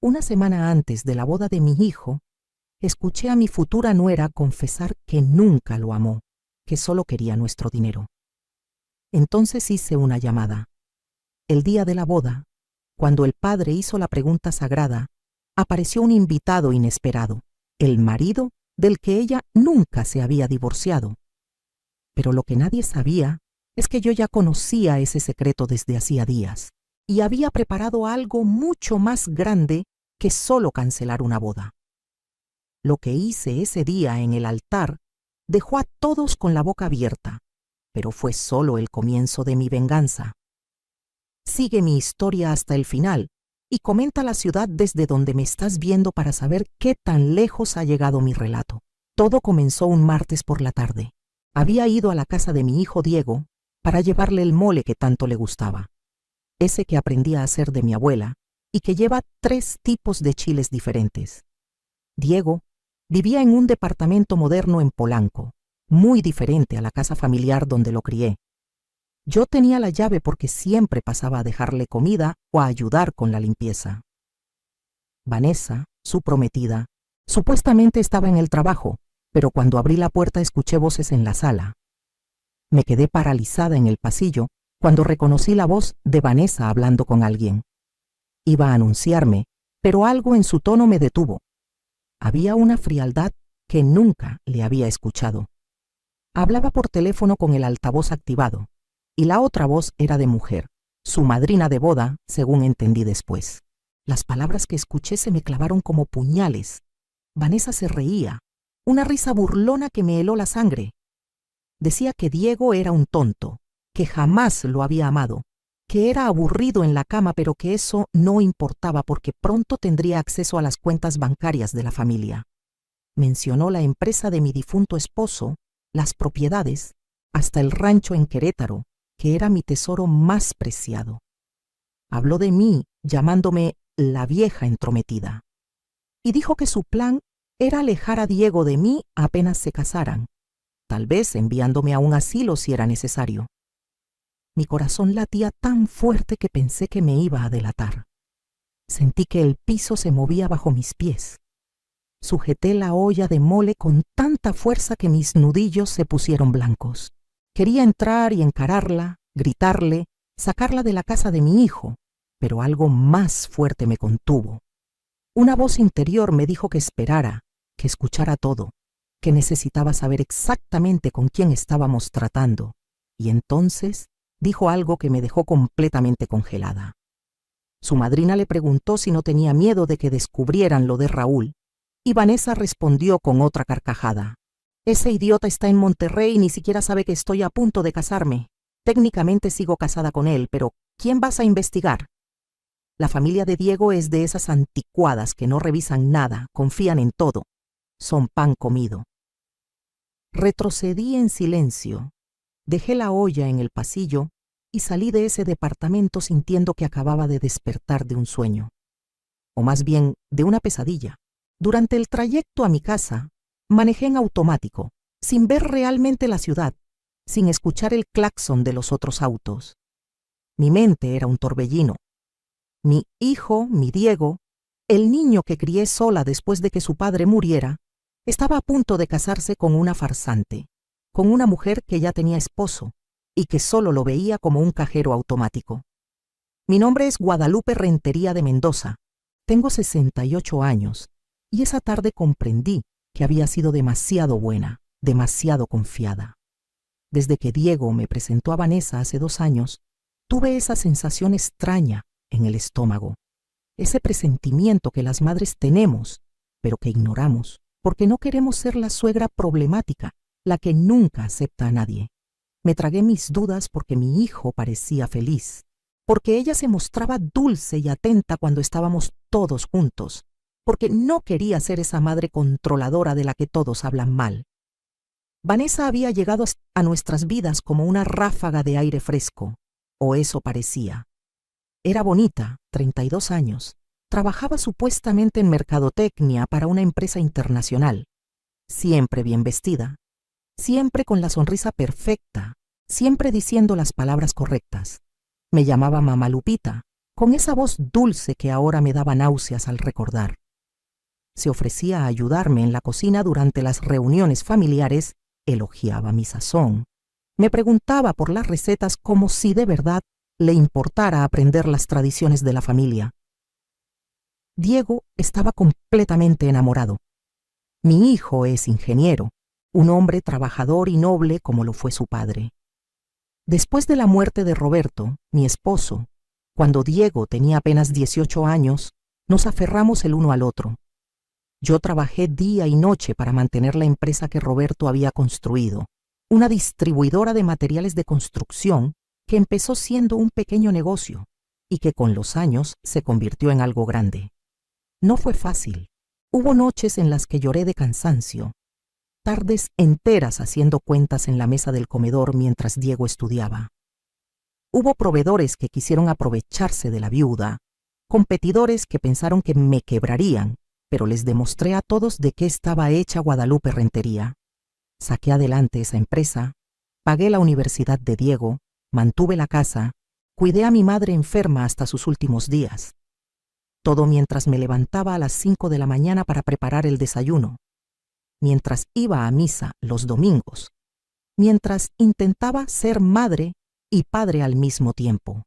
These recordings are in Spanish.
Una semana antes de la boda de mi hijo, escuché a mi futura nuera confesar que nunca lo amó, que solo quería nuestro dinero. Entonces hice una llamada. El día de la boda, cuando el padre hizo la pregunta sagrada, apareció un invitado inesperado, el marido del que ella nunca se había divorciado. Pero lo que nadie sabía es que yo ya conocía ese secreto desde hacía días y había preparado algo mucho más grande que solo cancelar una boda. Lo que hice ese día en el altar dejó a todos con la boca abierta, pero fue solo el comienzo de mi venganza. Sigue mi historia hasta el final y comenta la ciudad desde donde me estás viendo para saber qué tan lejos ha llegado mi relato. Todo comenzó un martes por la tarde. Había ido a la casa de mi hijo Diego para llevarle el mole que tanto le gustaba, ese que aprendí a hacer de mi abuela y que lleva 3 tipos de chiles diferentes. Diego vivía en un departamento moderno en Polanco, muy diferente a la casa familiar donde lo crié. Yo tenía la llave porque siempre pasaba a dejarle comida o a ayudar con la limpieza. Vanessa, su prometida, supuestamente estaba en el trabajo, pero cuando abrí la puerta escuché voces en la sala. Me quedé paralizada en el pasillo cuando reconocí la voz de Vanessa hablando con alguien. Iba a anunciarme, pero algo en su tono me detuvo. Había una frialdad que nunca le había escuchado. Hablaba por teléfono con el altavoz activado, y la otra voz era de mujer, su madrina de boda, según entendí después. Las palabras que escuché se me clavaron como puñales. Vanessa se reía, una risa burlona que me heló la sangre. Decía que Diego era un tonto, que jamás lo había amado, que era aburrido en la cama, pero que eso no importaba porque pronto tendría acceso a las cuentas bancarias de la familia. Mencionó la empresa de mi difunto esposo, las propiedades, hasta el rancho en Querétaro, que era mi tesoro más preciado. Habló de mí, llamándome la vieja entrometida. Y dijo que su plan era alejar a Diego de mí apenas se casaran, tal vez enviándome a un asilo si era necesario. Mi corazón latía tan fuerte que pensé que me iba a delatar. Sentí que el piso se movía bajo mis pies. Sujeté la olla de mole con tanta fuerza que mis nudillos se pusieron blancos. Quería entrar y encararla, gritarle, sacarla de la casa de mi hijo, pero algo más fuerte me contuvo. Una voz interior me dijo que esperara, que escuchara todo, que necesitaba saber exactamente con quién estábamos tratando, y entonces dijo algo que me dejó completamente congelada. Su madrina le preguntó si no tenía miedo de que descubrieran lo de Raúl, y Vanessa respondió con otra carcajada. Ese idiota está en Monterrey y ni siquiera sabe que estoy a punto de casarme. Técnicamente sigo casada con él, pero ¿quién vas a investigar? La familia de Diego es de esas anticuadas que no revisan nada, confían en todo. Son pan comido. Retrocedí en silencio. Dejé la olla en el pasillo y salí de ese departamento sintiendo que acababa de despertar de un sueño, o más bien de una pesadilla. Durante el trayecto a mi casa, manejé en automático, sin ver realmente la ciudad, sin escuchar el claxon de los otros autos. Mi mente era un torbellino. Mi hijo, mi Diego, el niño que crié sola después de que su padre muriera, estaba a punto de casarse con una farsante, con una mujer que ya tenía esposo y que solo lo veía como un cajero automático. Mi nombre es Guadalupe Rentería de Mendoza. Tengo 68 años y esa tarde comprendí que había sido demasiado buena, demasiado confiada. Desde que Diego me presentó a Vanessa hace 2 años, tuve esa sensación extraña en el estómago, ese presentimiento que las madres tenemos, pero que ignoramos, porque no queremos ser la suegra problemática, la que nunca acepta a nadie. Me tragué mis dudas porque mi hijo parecía feliz, porque ella se mostraba dulce y atenta cuando estábamos todos juntos, porque no quería ser esa madre controladora de la que todos hablan mal. Vanessa había llegado a nuestras vidas como una ráfaga de aire fresco, o eso parecía. Era bonita, 32 años, trabajaba supuestamente en mercadotecnia para una empresa internacional, siempre bien vestida, siempre con la sonrisa perfecta, siempre diciendo las palabras correctas. Me llamaba Mamá Lupita, con esa voz dulce que ahora me daba náuseas al recordar. Se ofrecía a ayudarme en la cocina durante las reuniones familiares, elogiaba mi sazón, me preguntaba por las recetas como si de verdad le importara aprender las tradiciones de la familia. Diego estaba completamente enamorado. Mi hijo es ingeniero, un hombre trabajador y noble como lo fue su padre. Después de la muerte de Roberto, mi esposo, cuando Diego tenía apenas 18 años, nos aferramos el uno al otro. Yo trabajé día y noche para mantener la empresa que Roberto había construido, una distribuidora de materiales de construcción que empezó siendo un pequeño negocio y que con los años se convirtió en algo grande. No fue fácil. Hubo noches en las que lloré de cansancio, tardes enteras haciendo cuentas en la mesa del comedor mientras Diego estudiaba. Hubo proveedores que quisieron aprovecharse de la viuda, competidores que pensaron que me quebrarían, pero les demostré a todos de qué estaba hecha Guadalupe Rentería. Saqué adelante esa empresa, pagué la universidad de Diego, mantuve la casa, cuidé a mi madre enferma hasta sus últimos días. Todo mientras me levantaba a las 5 de la mañana para preparar el desayuno, mientras iba a misa los domingos, mientras intentaba ser madre y padre al mismo tiempo.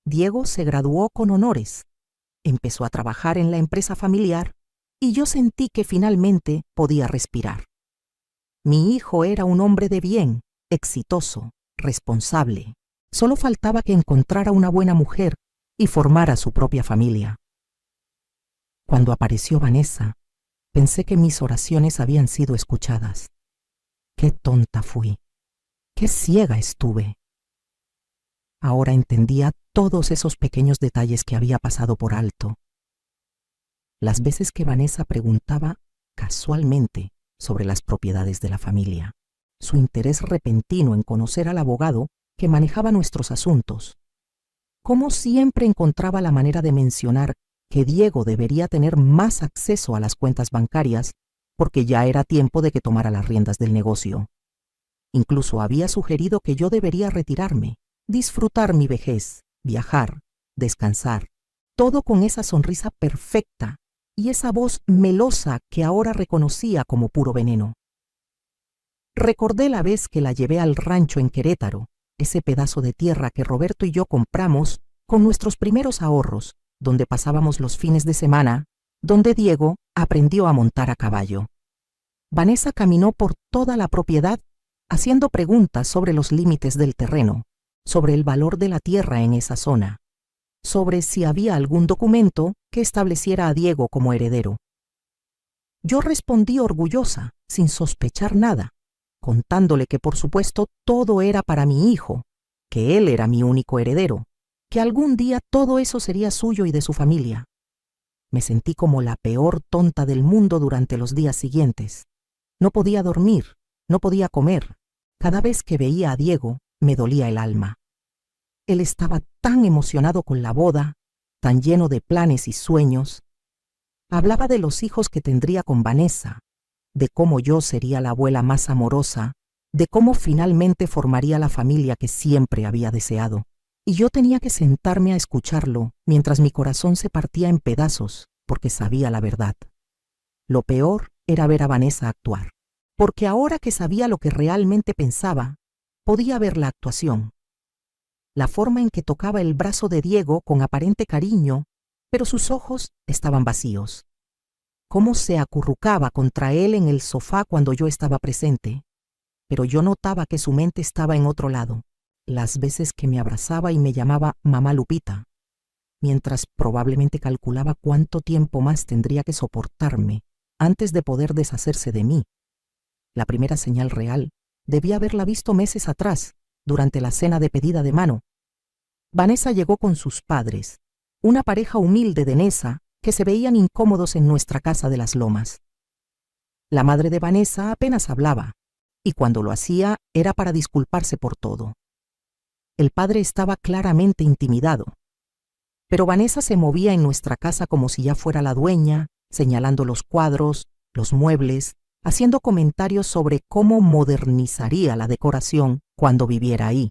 Diego se graduó con honores, empezó a trabajar en la empresa familiar y yo sentí que finalmente podía respirar. Mi hijo era un hombre de bien, exitoso, responsable. Solo faltaba que encontrara una buena mujer y formara su propia familia. Cuando apareció Vanessa, pensé que mis oraciones habían sido escuchadas. Qué tonta fui, qué ciega estuve. Ahora entendía todos esos pequeños detalles que había pasado por alto. Las veces que Vanessa preguntaba casualmente sobre las propiedades de la familia, su interés repentino en conocer al abogado que manejaba nuestros asuntos, cómo siempre encontraba la manera de mencionar que Diego debería tener más acceso a las cuentas bancarias porque ya era tiempo de que tomara las riendas del negocio. Incluso había sugerido que yo debería retirarme, disfrutar mi vejez, viajar, descansar, todo con esa sonrisa perfecta y esa voz melosa que ahora reconocía como puro veneno. Recordé la vez que la llevé al rancho en Querétaro, ese pedazo de tierra que Roberto y yo compramos con nuestros primeros ahorros, donde pasábamos los fines de semana, donde Diego aprendió a montar a caballo. Vanessa caminó por toda la propiedad haciendo preguntas sobre los límites del terreno, sobre el valor de la tierra en esa zona, sobre si había algún documento que estableciera a Diego como heredero. Yo respondí orgullosa, sin sospechar nada, contándole que por supuesto todo era para mi hijo, que él era mi único heredero, que algún día todo eso sería suyo y de su familia. Me sentí como la peor tonta del mundo durante los días siguientes. No podía dormir, no podía comer. Cada vez que veía a Diego, me dolía el alma. Él estaba tan emocionado con la boda, tan lleno de planes y sueños. Hablaba de los hijos que tendría con Vanessa, de cómo yo sería la abuela más amorosa, de cómo finalmente formaría la familia que siempre había deseado. Y yo tenía que sentarme a escucharlo mientras mi corazón se partía en pedazos, porque sabía la verdad. Lo peor era ver a Vanessa actuar, porque ahora que sabía lo que realmente pensaba, podía ver la actuación. La forma en que tocaba el brazo de Diego con aparente cariño, pero sus ojos estaban vacíos. Cómo se acurrucaba contra él en el sofá cuando yo estaba presente, pero yo notaba que su mente estaba en otro lado. Las veces que me abrazaba y me llamaba Mamá Lupita, mientras probablemente calculaba cuánto tiempo más tendría que soportarme antes de poder deshacerse de mí. La primera señal real debía haberla visto meses atrás, durante la cena de pedida de mano. Vanessa llegó con sus padres, una pareja humilde de Nesa que se veían incómodos en nuestra casa de las Lomas. La madre de Vanessa apenas hablaba, y cuando lo hacía era para disculparse por todo. El padre estaba claramente intimidado, pero Vanessa se movía en nuestra casa como si ya fuera la dueña, señalando los cuadros, los muebles, haciendo comentarios sobre cómo modernizaría la decoración cuando viviera ahí.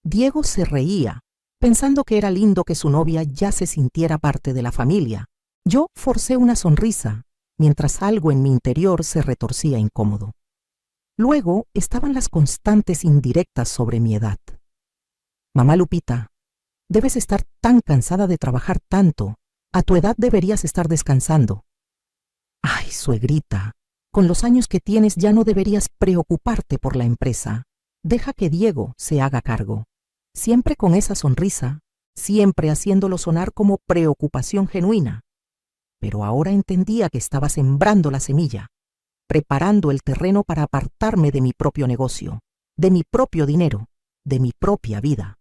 Diego se reía, pensando que era lindo que su novia ya se sintiera parte de la familia. Yo forcé una sonrisa, mientras algo en mi interior se retorcía incómodo. Luego estaban las constantes indirectas sobre mi edad. Mamá Lupita, debes estar tan cansada de trabajar tanto. A tu edad deberías estar descansando. Ay, suegrita, con los años que tienes ya no deberías preocuparte por la empresa. Deja que Diego se haga cargo. Siempre con esa sonrisa, siempre haciéndolo sonar como preocupación genuina. Pero ahora entendía que estaba sembrando la semilla, preparando el terreno para apartarme de mi propio negocio, de mi propio dinero, de mi propia vida.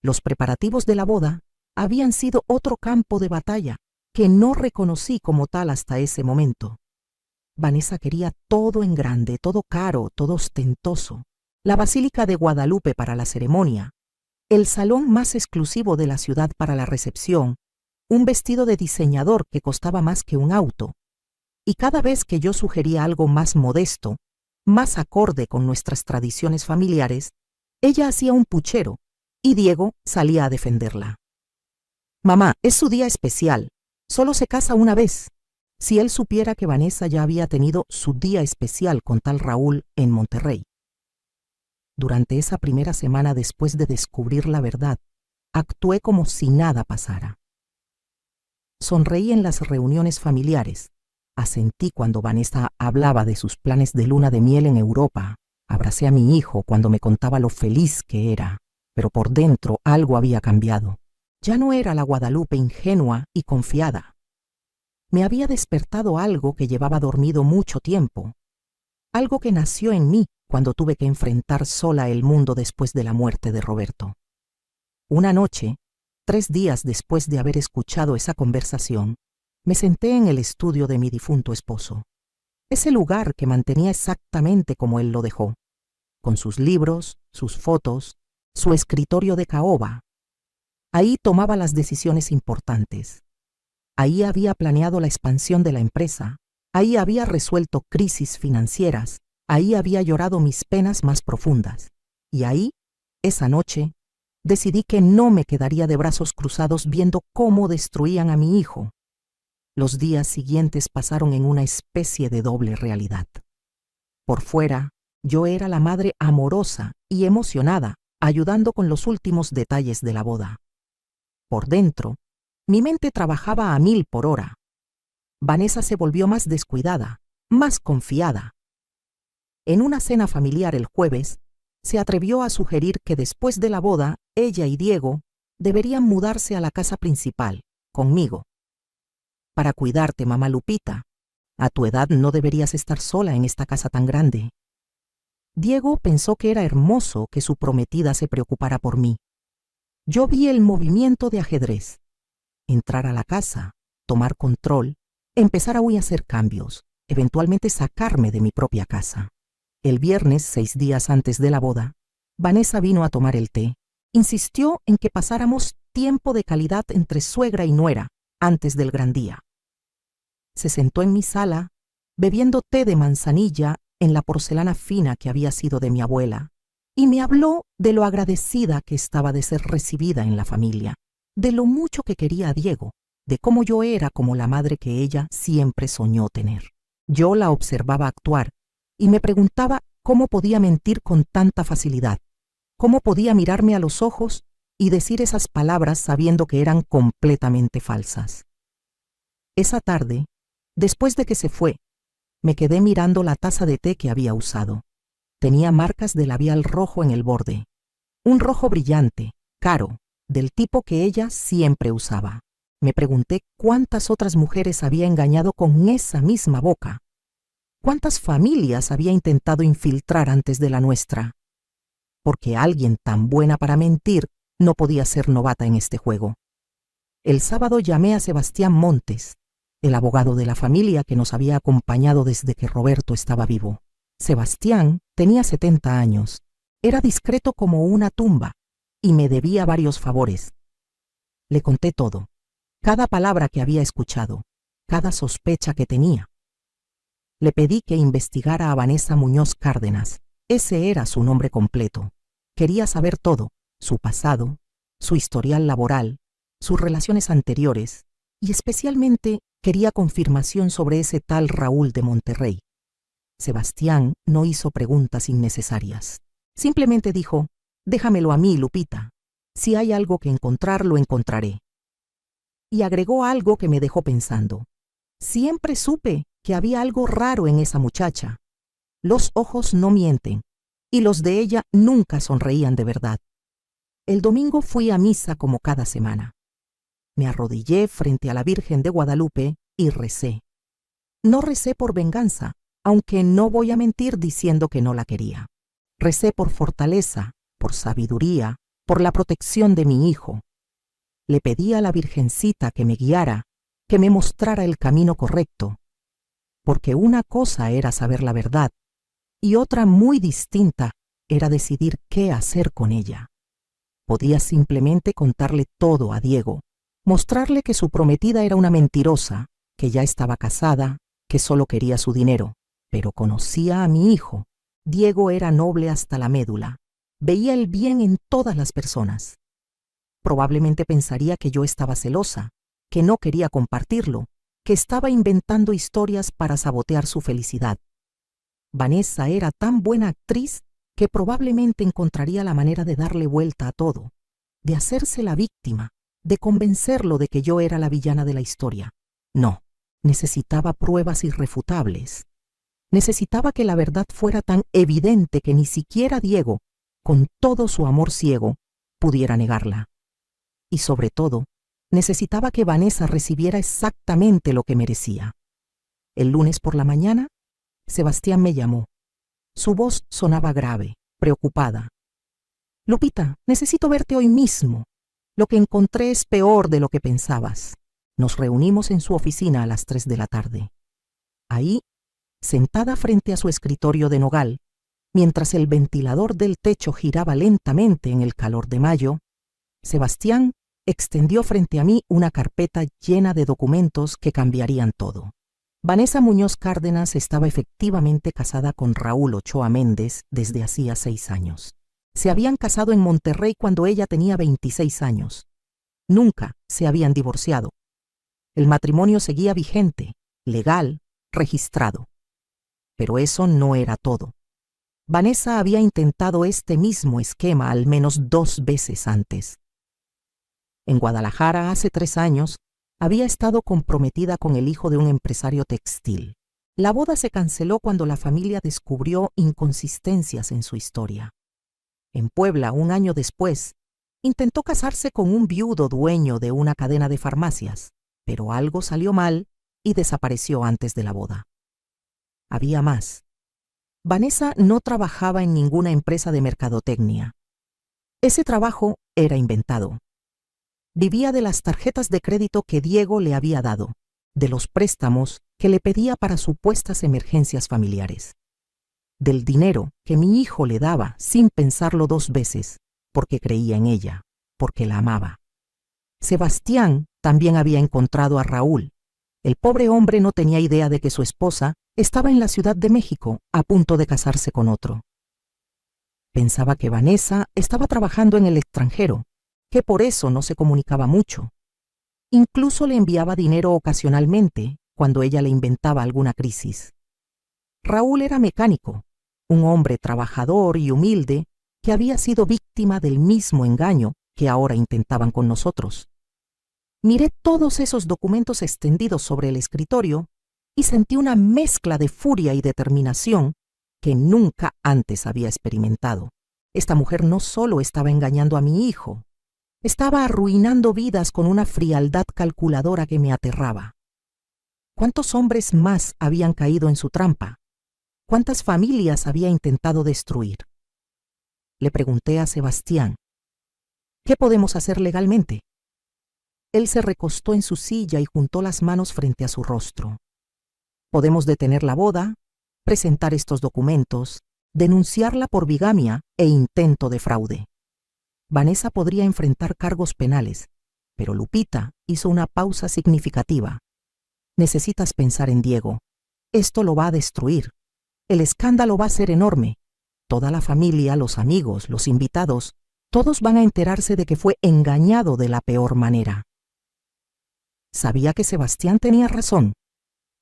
Los preparativos de la boda habían sido otro campo de batalla que no reconocí como tal hasta ese momento. Vanessa quería todo en grande, todo caro, todo ostentoso. La Basílica de Guadalupe para la ceremonia, el salón más exclusivo de la ciudad para la recepción, un vestido de diseñador que costaba más que un auto. Y cada vez que yo sugería algo más modesto, más acorde con nuestras tradiciones familiares, ella hacía un puchero y Diego salía a defenderla. Mamá, es su día especial. Solo se casa una vez. Si él supiera que Vanessa ya había tenido su día especial con tal Raúl en Monterrey. Durante esa primera semana después de descubrir la verdad, actué como si nada pasara. Sonreí en las reuniones familiares, asentí cuando Vanessa hablaba de sus planes de luna de miel en Europa, abracé a mi hijo cuando me contaba lo feliz que era, pero por dentro algo había cambiado. Ya no era la Guadalupe ingenua y confiada. Me había despertado algo que llevaba dormido mucho tiempo, algo que nació en mí cuando tuve que enfrentar sola el mundo después de la muerte de Roberto. Una noche, 3 días después de haber escuchado esa conversación, me senté en el estudio de mi difunto esposo, ese lugar que mantenía exactamente como él lo dejó, con sus libros, sus fotos, su escritorio de caoba. Ahí tomaba las decisiones importantes. Ahí había planeado la expansión de la empresa. Ahí había resuelto crisis financieras. Ahí había llorado mis penas más profundas. Y ahí, esa noche, decidí que no me quedaría de brazos cruzados viendo cómo destruían a mi hijo. Los días siguientes pasaron en una especie de doble realidad. Por fuera, yo era la madre amorosa y emocionada, ayudando con los últimos detalles de la boda. Por dentro, mi mente trabajaba a 1000 por hora. Vanessa se volvió más descuidada, más confiada. En una cena familiar el jueves, se atrevió a sugerir que después de la boda, ella y Diego deberían mudarse a la casa principal, conmigo. Para cuidarte, mamá Lupita. A tu edad no deberías estar sola en esta casa tan grande. Diego pensó que era hermoso que su prometida se preocupara por mí. Yo vi el movimiento de ajedrez. Entrar a la casa, tomar control, empezar a hacer cambios, eventualmente sacarme de mi propia casa. El viernes, 6 días antes de la boda, Vanessa vino a tomar el té. Insistió en que pasáramos tiempo de calidad entre suegra y nuera antes del gran día. Se sentó en mi sala, bebiendo té de manzanilla en la porcelana fina que había sido de mi abuela, y me habló de lo agradecida que estaba de ser recibida en la familia, de lo mucho que quería a Diego, de cómo yo era como la madre que ella siempre soñó tener. Yo la observaba actuar y me preguntaba cómo podía mentir con tanta facilidad, cómo podía mirarme a los ojos y decir esas palabras sabiendo que eran completamente falsas. Esa tarde, después de que se fue, me quedé mirando la taza de té que había usado. Tenía marcas de labial rojo en el borde, un rojo brillante, caro, del tipo que ella siempre usaba. Me pregunté cuántas otras mujeres había engañado con esa misma boca. ¿Cuántas familias había intentado infiltrar antes de la nuestra? Porque alguien tan buena para mentir no podía ser novata en este juego. El sábado llamé a Sebastián Montes, el abogado de la familia que nos había acompañado desde que Roberto estaba vivo. Sebastián tenía 70 años, era discreto como una tumba y me debía varios favores. Le conté todo, cada palabra que había escuchado, cada sospecha que tenía. Le pedí que investigara a Vanessa Muñoz Cárdenas. Ese era su nombre completo. Quería saber todo, su pasado, su historial laboral, sus relaciones anteriores, y especialmente quería confirmación sobre ese tal Raúl de Monterrey. Sebastián no hizo preguntas innecesarias. Simplemente dijo: «Déjamelo a mí, Lupita. Si hay algo que encontrar, lo encontraré». Y agregó algo que me dejó pensando. Siempre supe que había algo raro en esa muchacha. Los ojos no mienten, y los de ella nunca sonreían de verdad. El domingo fui a misa como cada semana. Me arrodillé frente a la Virgen de Guadalupe y recé. No recé por venganza, aunque no voy a mentir diciendo que no la quería. Recé por fortaleza, por sabiduría, por la protección de mi hijo. Le pedí a la Virgencita que me guiara, que me mostrara el camino correcto, porque una cosa era saber la verdad y otra muy distinta era decidir qué hacer con ella. Podía simplemente contarle todo a Diego, mostrarle que su prometida era una mentirosa, que ya estaba casada, que solo quería su dinero, pero conocía a mi hijo. Diego era noble hasta la médula, veía el bien en todas las personas. Probablemente pensaría que yo estaba celosa, que no quería compartirlo, que estaba inventando historias para sabotear su felicidad. Vanessa era tan buena actriz que probablemente encontraría la manera de darle vuelta a todo, de hacerse la víctima, de convencerlo de que yo era la villana de la historia. No, necesitaba pruebas irrefutables. Necesitaba que la verdad fuera tan evidente que ni siquiera Diego, con todo su amor ciego, pudiera negarla. Y sobre todo, necesitaba que Vanessa recibiera exactamente lo que merecía. El lunes por la mañana, Sebastián me llamó. Su voz sonaba grave, preocupada. «Lupita, necesito verte hoy mismo. Lo que encontré es peor de lo que pensabas». Nos reunimos en su oficina a las 3 de la tarde. Ahí, sentada frente a su escritorio de nogal, mientras el ventilador del techo giraba lentamente en el calor de mayo, Sebastián extendió frente a mí una carpeta llena de documentos que cambiarían todo. Vanessa Muñoz Cárdenas estaba efectivamente casada con Raúl Ochoa Méndez desde hacía 6 años. Se habían casado en Monterrey cuando ella tenía 26 años. Nunca se habían divorciado. El matrimonio seguía vigente, legal, registrado. Pero eso no era todo. Vanessa había intentado este mismo esquema al menos 2 veces antes. En Guadalajara, hace 3 años, había estado comprometida con el hijo de un empresario textil. La boda se canceló cuando la familia descubrió inconsistencias en su historia. En Puebla, 1 año después, intentó casarse con un viudo dueño de una cadena de farmacias, pero algo salió mal y desapareció antes de la boda. Había más. Vanessa no trabajaba en ninguna empresa de mercadotecnia. Ese trabajo era inventado. Vivía de las tarjetas de crédito que Diego le había dado, de los préstamos que le pedía para supuestas emergencias familiares, del dinero que mi hijo le daba sin pensarlo 2 veces, porque creía en ella, porque la amaba. Sebastián también había encontrado a Raúl. El pobre hombre no tenía idea de que su esposa estaba en la Ciudad de México a punto de casarse con otro. Pensaba que Vanessa estaba trabajando en el extranjero, que por eso no se comunicaba mucho. Incluso le enviaba dinero ocasionalmente cuando ella le inventaba alguna crisis. Raúl era mecánico, un hombre trabajador y humilde que había sido víctima del mismo engaño que ahora intentaban con nosotros. Miré todos esos documentos extendidos sobre el escritorio y sentí una mezcla de furia y determinación que nunca antes había experimentado. Esta mujer no solo estaba engañando a mi hijo, estaba arruinando vidas con una frialdad calculadora que me aterraba. ¿Cuántos hombres más habían caído en su trampa? ¿Cuántas familias había intentado destruir? Le pregunté a Sebastián, ¿qué podemos hacer legalmente? Él se recostó en su silla y juntó las manos frente a su rostro. Podemos detener la boda, presentar estos documentos, denunciarla por bigamia e intento de fraude. Vanessa podría enfrentar cargos penales, pero Lupita hizo una pausa significativa. Necesitas pensar en Diego. Esto lo va a destruir. El escándalo va a ser enorme. Toda la familia, los amigos, los invitados, Todos van a enterarse de que fue engañado de la peor manera. Sabía que Sebastián tenía razón.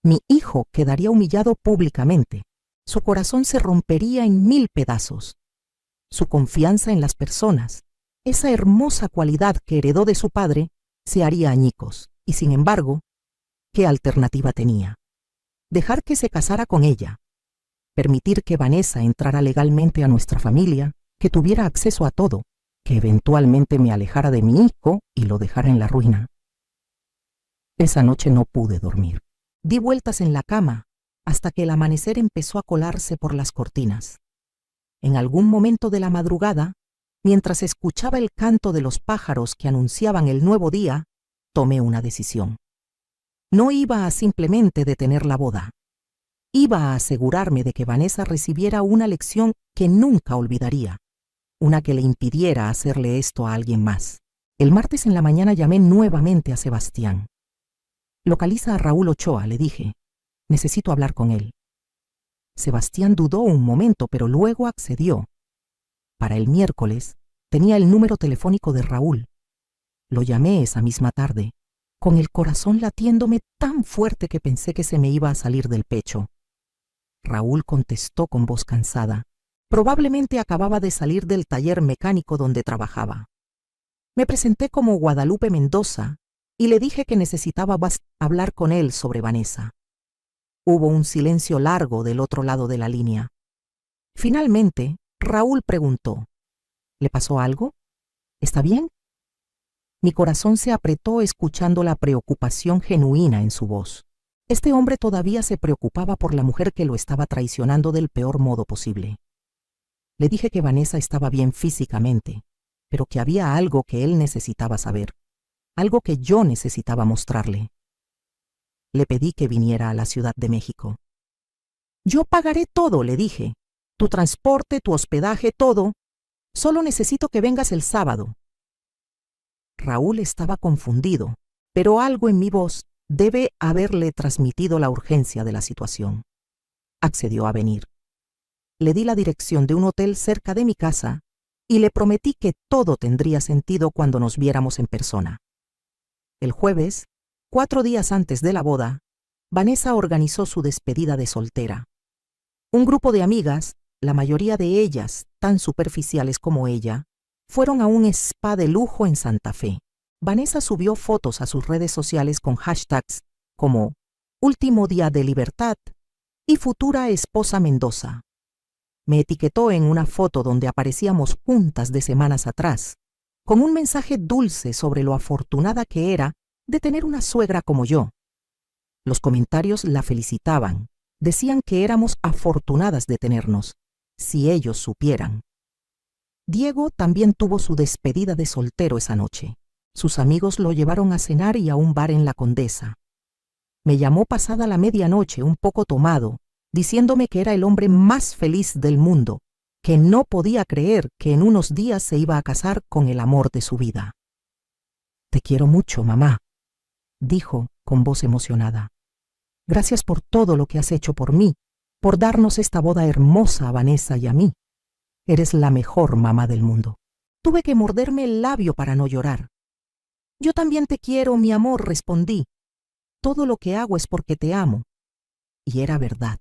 Mi hijo quedaría humillado públicamente. Su corazón se rompería en 1000 pedazos. Su confianza en las personas, esa hermosa cualidad que heredó de su padre, se haría añicos. Y sin embargo, ¿qué alternativa tenía? Dejar que se casara con ella, permitir que Vanessa entrara legalmente a nuestra familia, que tuviera acceso a todo, que eventualmente me alejara de mi hijo y lo dejara en la ruina. Esa noche no pude dormir. Di vueltas en la cama hasta que el amanecer empezó a colarse por las cortinas. En algún momento de la madrugada, mientras escuchaba el canto de los pájaros que anunciaban el nuevo día, tomé una decisión. No iba a simplemente detener la boda. Iba a asegurarme de que Vanessa recibiera una lección que nunca olvidaría, una que le impidiera hacerle esto a alguien más. El martes en la mañana llamé nuevamente a Sebastián. Localiza a Raúl Ochoa, le dije. Necesito hablar con él. Sebastián dudó un momento, pero luego accedió. Para el miércoles tenía el número telefónico de Raúl. Lo llamé esa misma tarde, con el corazón latiéndome tan fuerte que pensé que se me iba a salir del pecho. Raúl contestó con voz cansada. Probablemente acababa de salir del taller mecánico donde trabajaba. Me presenté como Guadalupe Mendoza y le dije que necesitaba hablar con él sobre Vanessa. Hubo un silencio largo del otro lado de la línea. Finalmente, Raúl preguntó: ¿Le pasó algo? ¿Está bien? Mi corazón se apretó escuchando la preocupación genuina en su voz. Este hombre todavía se preocupaba por la mujer que lo estaba traicionando del peor modo posible. Le dije que Vanessa estaba bien físicamente, pero que había algo que él necesitaba saber, algo que yo necesitaba mostrarle. Le pedí que viniera a la Ciudad de México. Yo pagaré todo, le dije. Tu transporte, tu hospedaje, todo. Solo necesito que vengas el sábado. Raúl estaba confundido, pero algo en mi voz debe haberle transmitido la urgencia de la situación. Accedió a venir. Le di la dirección de un hotel cerca de mi casa y le prometí que todo tendría sentido cuando nos viéramos en persona. El jueves, 4 días antes de la boda, Vanessa organizó su despedida de soltera. Un grupo de amigas, la mayoría de ellas tan superficiales como ella, fueron a un spa de lujo en Santa Fe. Vanessa subió fotos a sus redes sociales con hashtags como Último Día de Libertad y Futura Esposa Mendoza. Me etiquetó en una foto donde aparecíamos juntas de semanas atrás, con un mensaje dulce sobre lo afortunada que era de tener una suegra como yo. Los comentarios la felicitaban, decían que éramos afortunadas de tenernos, si ellos supieran. Diego también tuvo su despedida de soltero esa noche. Sus amigos lo llevaron a cenar y a un bar en La Condesa. Me llamó pasada la medianoche, un poco tomado, diciéndome que era el hombre más feliz del mundo, que no podía creer que en unos días se iba a casar con el amor de su vida. Te quiero mucho, mamá, dijo con voz emocionada. Gracias por todo lo que has hecho por mí, por darnos esta boda hermosa a Vanessa y a mí. Eres la mejor mamá del mundo. Tuve que morderme el labio para no llorar. Yo también te quiero, mi amor, respondí. Todo lo que hago es porque te amo. Y era verdad.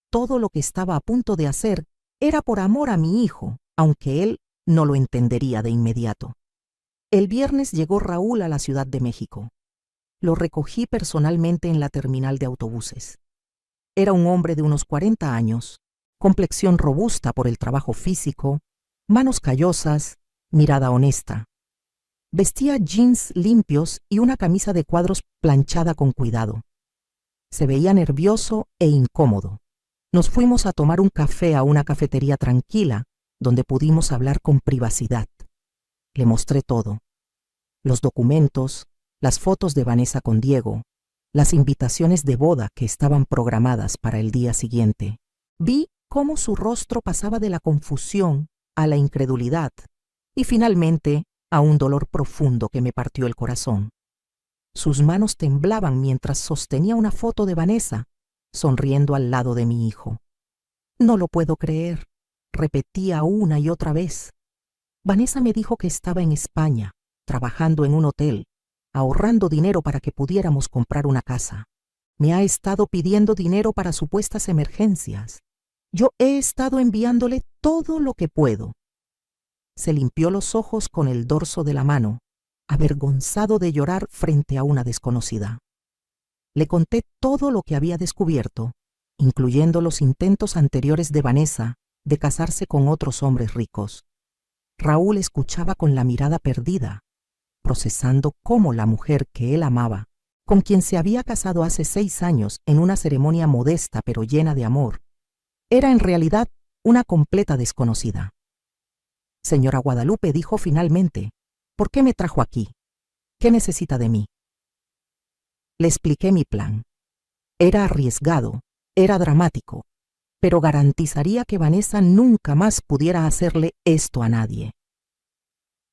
Todo lo que estaba a punto de hacer era por amor a mi hijo, aunque él no lo entendería de inmediato. El viernes llegó Raúl a la Ciudad de México. Lo recogí personalmente en la terminal de autobuses. Era un hombre de unos 40 años, complexión robusta por el trabajo físico, manos callosas, mirada honesta. Vestía jeans limpios y una camisa de cuadros planchada con cuidado. Se veía nervioso e incómodo. Nos fuimos a tomar un café a una cafetería tranquila, donde pudimos hablar con privacidad. Le mostré todo: los documentos, las fotos de Vanessa con Diego, las invitaciones de boda que estaban programadas para el día siguiente. Vi cómo su rostro pasaba de la confusión a la incredulidad y finalmente a un dolor profundo que me partió el corazón. Sus manos temblaban mientras sostenía una foto de Vanessa, sonriendo al lado de mi hijo. No lo puedo creer, repetía una y otra vez. Vanessa me dijo que estaba en España, trabajando en un hotel, ahorrando dinero para que pudiéramos comprar una casa. Me ha estado pidiendo dinero para supuestas emergencias. Yo he estado enviándole todo lo que puedo. Se limpió los ojos con el dorso de la mano, avergonzado de llorar frente a una desconocida. Le conté todo lo que había descubierto, incluyendo los intentos anteriores de Vanessa de casarse con otros hombres ricos. Raúl escuchaba con la mirada perdida, procesando cómo la mujer que él amaba, con quien se había casado hace 6 años en una ceremonia modesta pero llena de amor, era en realidad una completa desconocida. Señora Guadalupe, dijo finalmente, ¿por qué me trajo aquí? ¿Qué necesita de mí? Le expliqué mi plan. Era arriesgado, era dramático, pero garantizaría que Vanessa nunca más pudiera hacerle esto a nadie.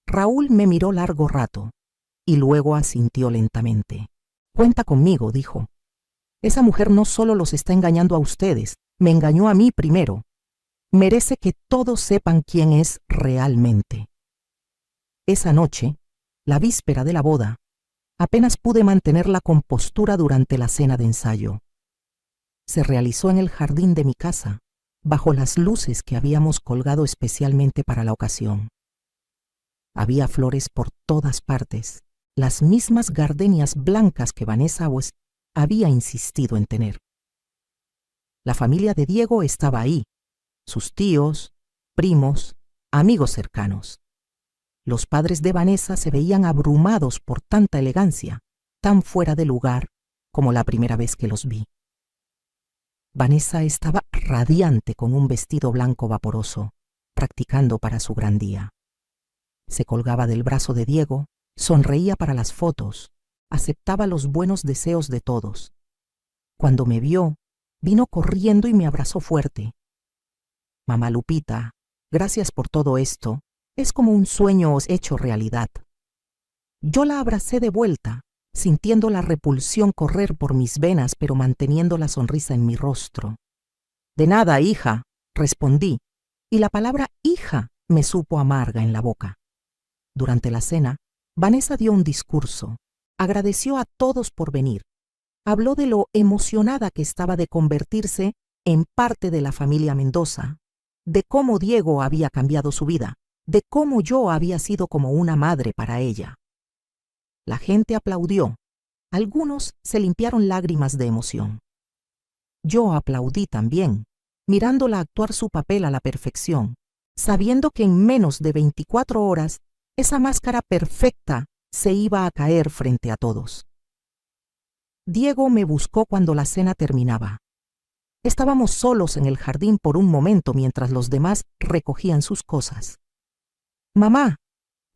Raúl me miró largo rato y luego asintió lentamente. Cuenta conmigo, dijo. Esa mujer no solo los está engañando a ustedes, me engañó a mí primero. Merece que todos sepan quién es realmente. Esa noche, la víspera de la boda, apenas pude mantener la compostura durante la cena de ensayo. Se realizó en el jardín de mi casa, bajo las luces que habíamos colgado especialmente para la ocasión. Había flores por todas partes, las mismas gardenias blancas que Vanessa West había insistido en tener. La familia de Diego estaba ahí, sus tíos, primos, amigos cercanos. Los padres de Vanessa se veían abrumados por tanta elegancia, tan fuera de lugar como la primera vez que los vi. Vanessa estaba radiante con un vestido blanco vaporoso, practicando para su gran día. Se colgaba del brazo de Diego, sonreía para las fotos, aceptaba los buenos deseos de todos. Cuando me vio, vino corriendo y me abrazó fuerte. Mamá Lupita, gracias por todo esto. Es como un sueño hecho realidad. Yo la abracé de vuelta, sintiendo la repulsión correr por mis venas, pero manteniendo la sonrisa en mi rostro. De nada, hija, respondí, y la palabra hija me supo amarga en la boca. Durante la cena, Vanessa dio un discurso. Agradeció a todos por venir. Habló de lo emocionada que estaba de convertirse en parte de la familia Mendoza, de cómo Diego había cambiado su vida, de cómo yo había sido como una madre para ella. La gente aplaudió. Algunos se limpiaron lágrimas de emoción. Yo aplaudí también, mirándola actuar su papel a la perfección, sabiendo que en menos de 24 horas esa máscara perfecta se iba a caer frente a todos. Diego me buscó cuando la cena terminaba. Estábamos solos en el jardín por un momento mientras los demás recogían sus cosas. Mamá,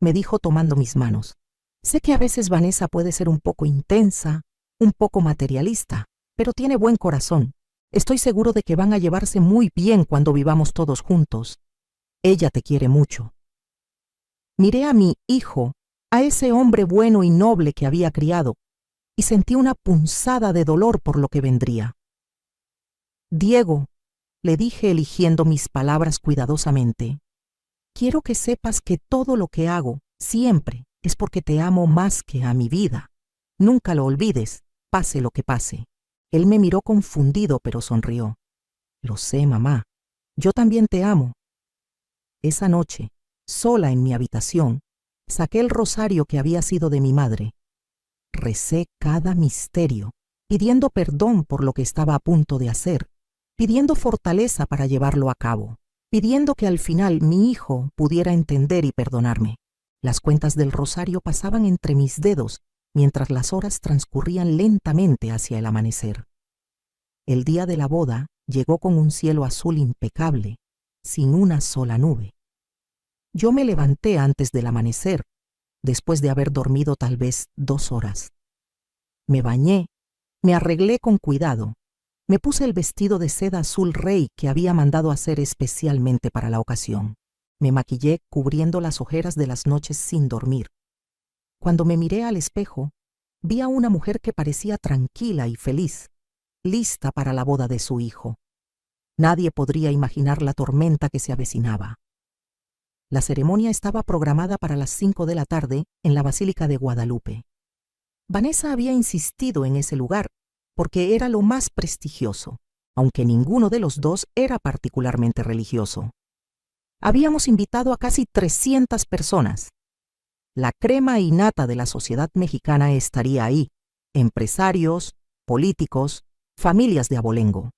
me dijo tomando mis manos, sé que a veces Vanessa puede ser un poco intensa, un poco materialista, pero tiene buen corazón. Estoy seguro de que van a llevarse muy bien cuando vivamos todos juntos. Ella te quiere mucho. Miré a mi hijo, a ese hombre bueno y noble que había criado, y sentí una punzada de dolor por lo que vendría. Diego, le dije eligiendo mis palabras cuidadosamente, quiero que sepas que todo lo que hago, siempre, es porque te amo más que a mi vida. Nunca lo olvides, pase lo que pase. Él me miró confundido, pero sonrió. Lo sé, mamá. Yo también te amo. Esa noche, sola en mi habitación, saqué el rosario que había sido de mi madre. Recé cada misterio, pidiendo perdón por lo que estaba a punto de hacer, pidiendo fortaleza para llevarlo a cabo, pidiendo que al final mi hijo pudiera entender y perdonarme. Las cuentas del rosario pasaban entre mis dedos mientras las horas transcurrían lentamente hacia el amanecer. El día de la boda llegó con un cielo azul impecable, sin una sola nube. Yo me levanté antes del amanecer, después de haber dormido tal vez 2 horas. Me bañé, me arreglé con cuidado, me puse el vestido de seda azul rey que había mandado hacer especialmente para la ocasión. Me maquillé cubriendo las ojeras de las noches sin dormir. Cuando me miré al espejo, vi a una mujer que parecía tranquila y feliz, lista para la boda de su hijo. Nadie podría imaginar la tormenta que se avecinaba. La ceremonia estaba programada para las 5 de la tarde en la Basílica de Guadalupe. Vanessa había insistido en ese lugar porque era lo más prestigioso, aunque ninguno de los dos era particularmente religioso. Habíamos invitado a casi 300 personas. La crema innata de la sociedad mexicana estaría ahí: empresarios, políticos, familias de abolengo.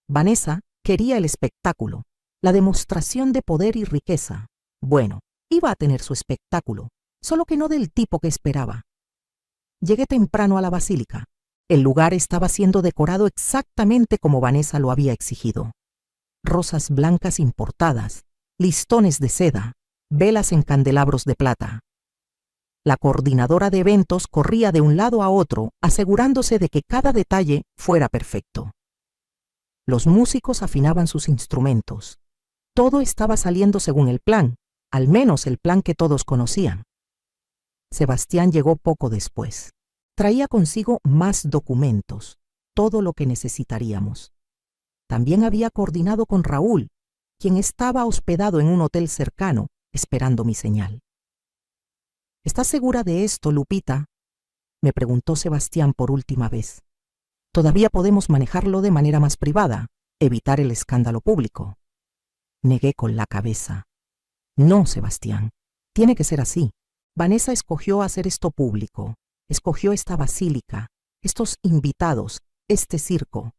Vanessa quería el espectáculo, la demostración de poder y riqueza. Bueno, iba a tener su espectáculo, solo que no del tipo que esperaba. Llegué temprano a la basílica. El lugar estaba siendo decorado exactamente como Vanessa lo había exigido. Rosas blancas importadas, listones de seda, velas en candelabros de plata. La coordinadora de eventos corría de un lado a otro, asegurándose de que cada detalle fuera perfecto. Los músicos afinaban sus instrumentos. Todo estaba saliendo según el plan, al menos el plan que todos conocían. Sebastián llegó poco después. Traía consigo más documentos, todo lo que necesitaríamos. También había coordinado con Raúl, quien estaba hospedado en un hotel cercano, esperando mi señal. ¿Estás segura de esto, Lupita?, me preguntó Sebastián por última vez. Todavía podemos manejarlo de manera más privada, evitar el escándalo público. Negué con la cabeza. No, Sebastián, tiene que ser así. Vanessa escogió hacer esto público, escogió esta basílica, estos invitados, este circo.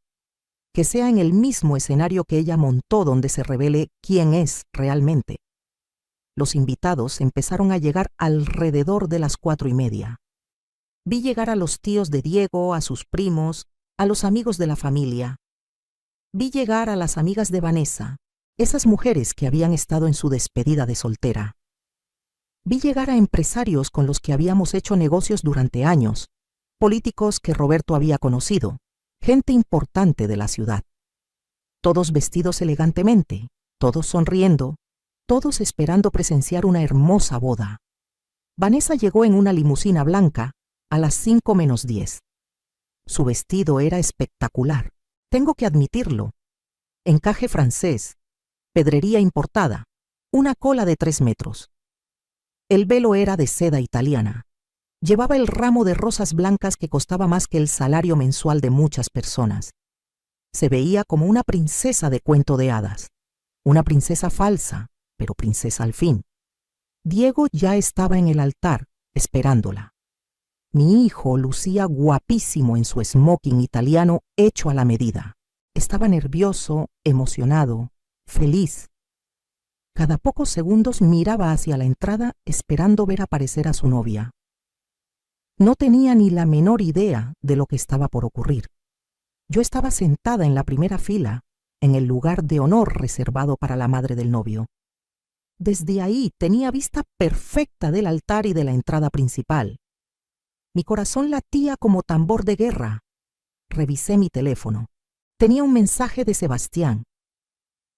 Que sea en el mismo escenario que ella montó donde se revele quién es realmente. Los invitados empezaron a llegar alrededor de las 4:30. Vi llegar a los tíos de Diego, a sus primos, a los amigos de la familia. Vi llegar a las amigas de Vanessa, esas mujeres que habían estado en su despedida de soltera. Vi llegar a empresarios con los que habíamos hecho negocios durante años, políticos que Roberto había conocido, gente importante de la ciudad. Todos vestidos elegantemente, todos sonriendo, todos esperando presenciar una hermosa boda. Vanessa llegó en una limusina blanca a las 5:10. Su vestido era espectacular, tengo que admitirlo. Encaje francés, pedrería importada, una cola de 3 metros. El velo era de seda italiana. Llevaba el ramo de rosas blancas que costaba más que el salario mensual de muchas personas. Se veía como una princesa de cuento de hadas. Una princesa falsa, pero princesa al fin. Diego ya estaba en el altar, esperándola. Mi hijo lucía guapísimo en su smoking italiano hecho a la medida. Estaba nervioso, emocionado, feliz. Cada pocos segundos miraba hacia la entrada esperando ver aparecer a su novia. No tenía ni la menor idea de lo que estaba por ocurrir. Yo estaba sentada en la primera fila, en el lugar de honor reservado para la madre del novio. Desde ahí tenía vista perfecta del altar y de la entrada principal. Mi corazón latía como tambor de guerra. Revisé mi teléfono. Tenía un mensaje de Sebastián.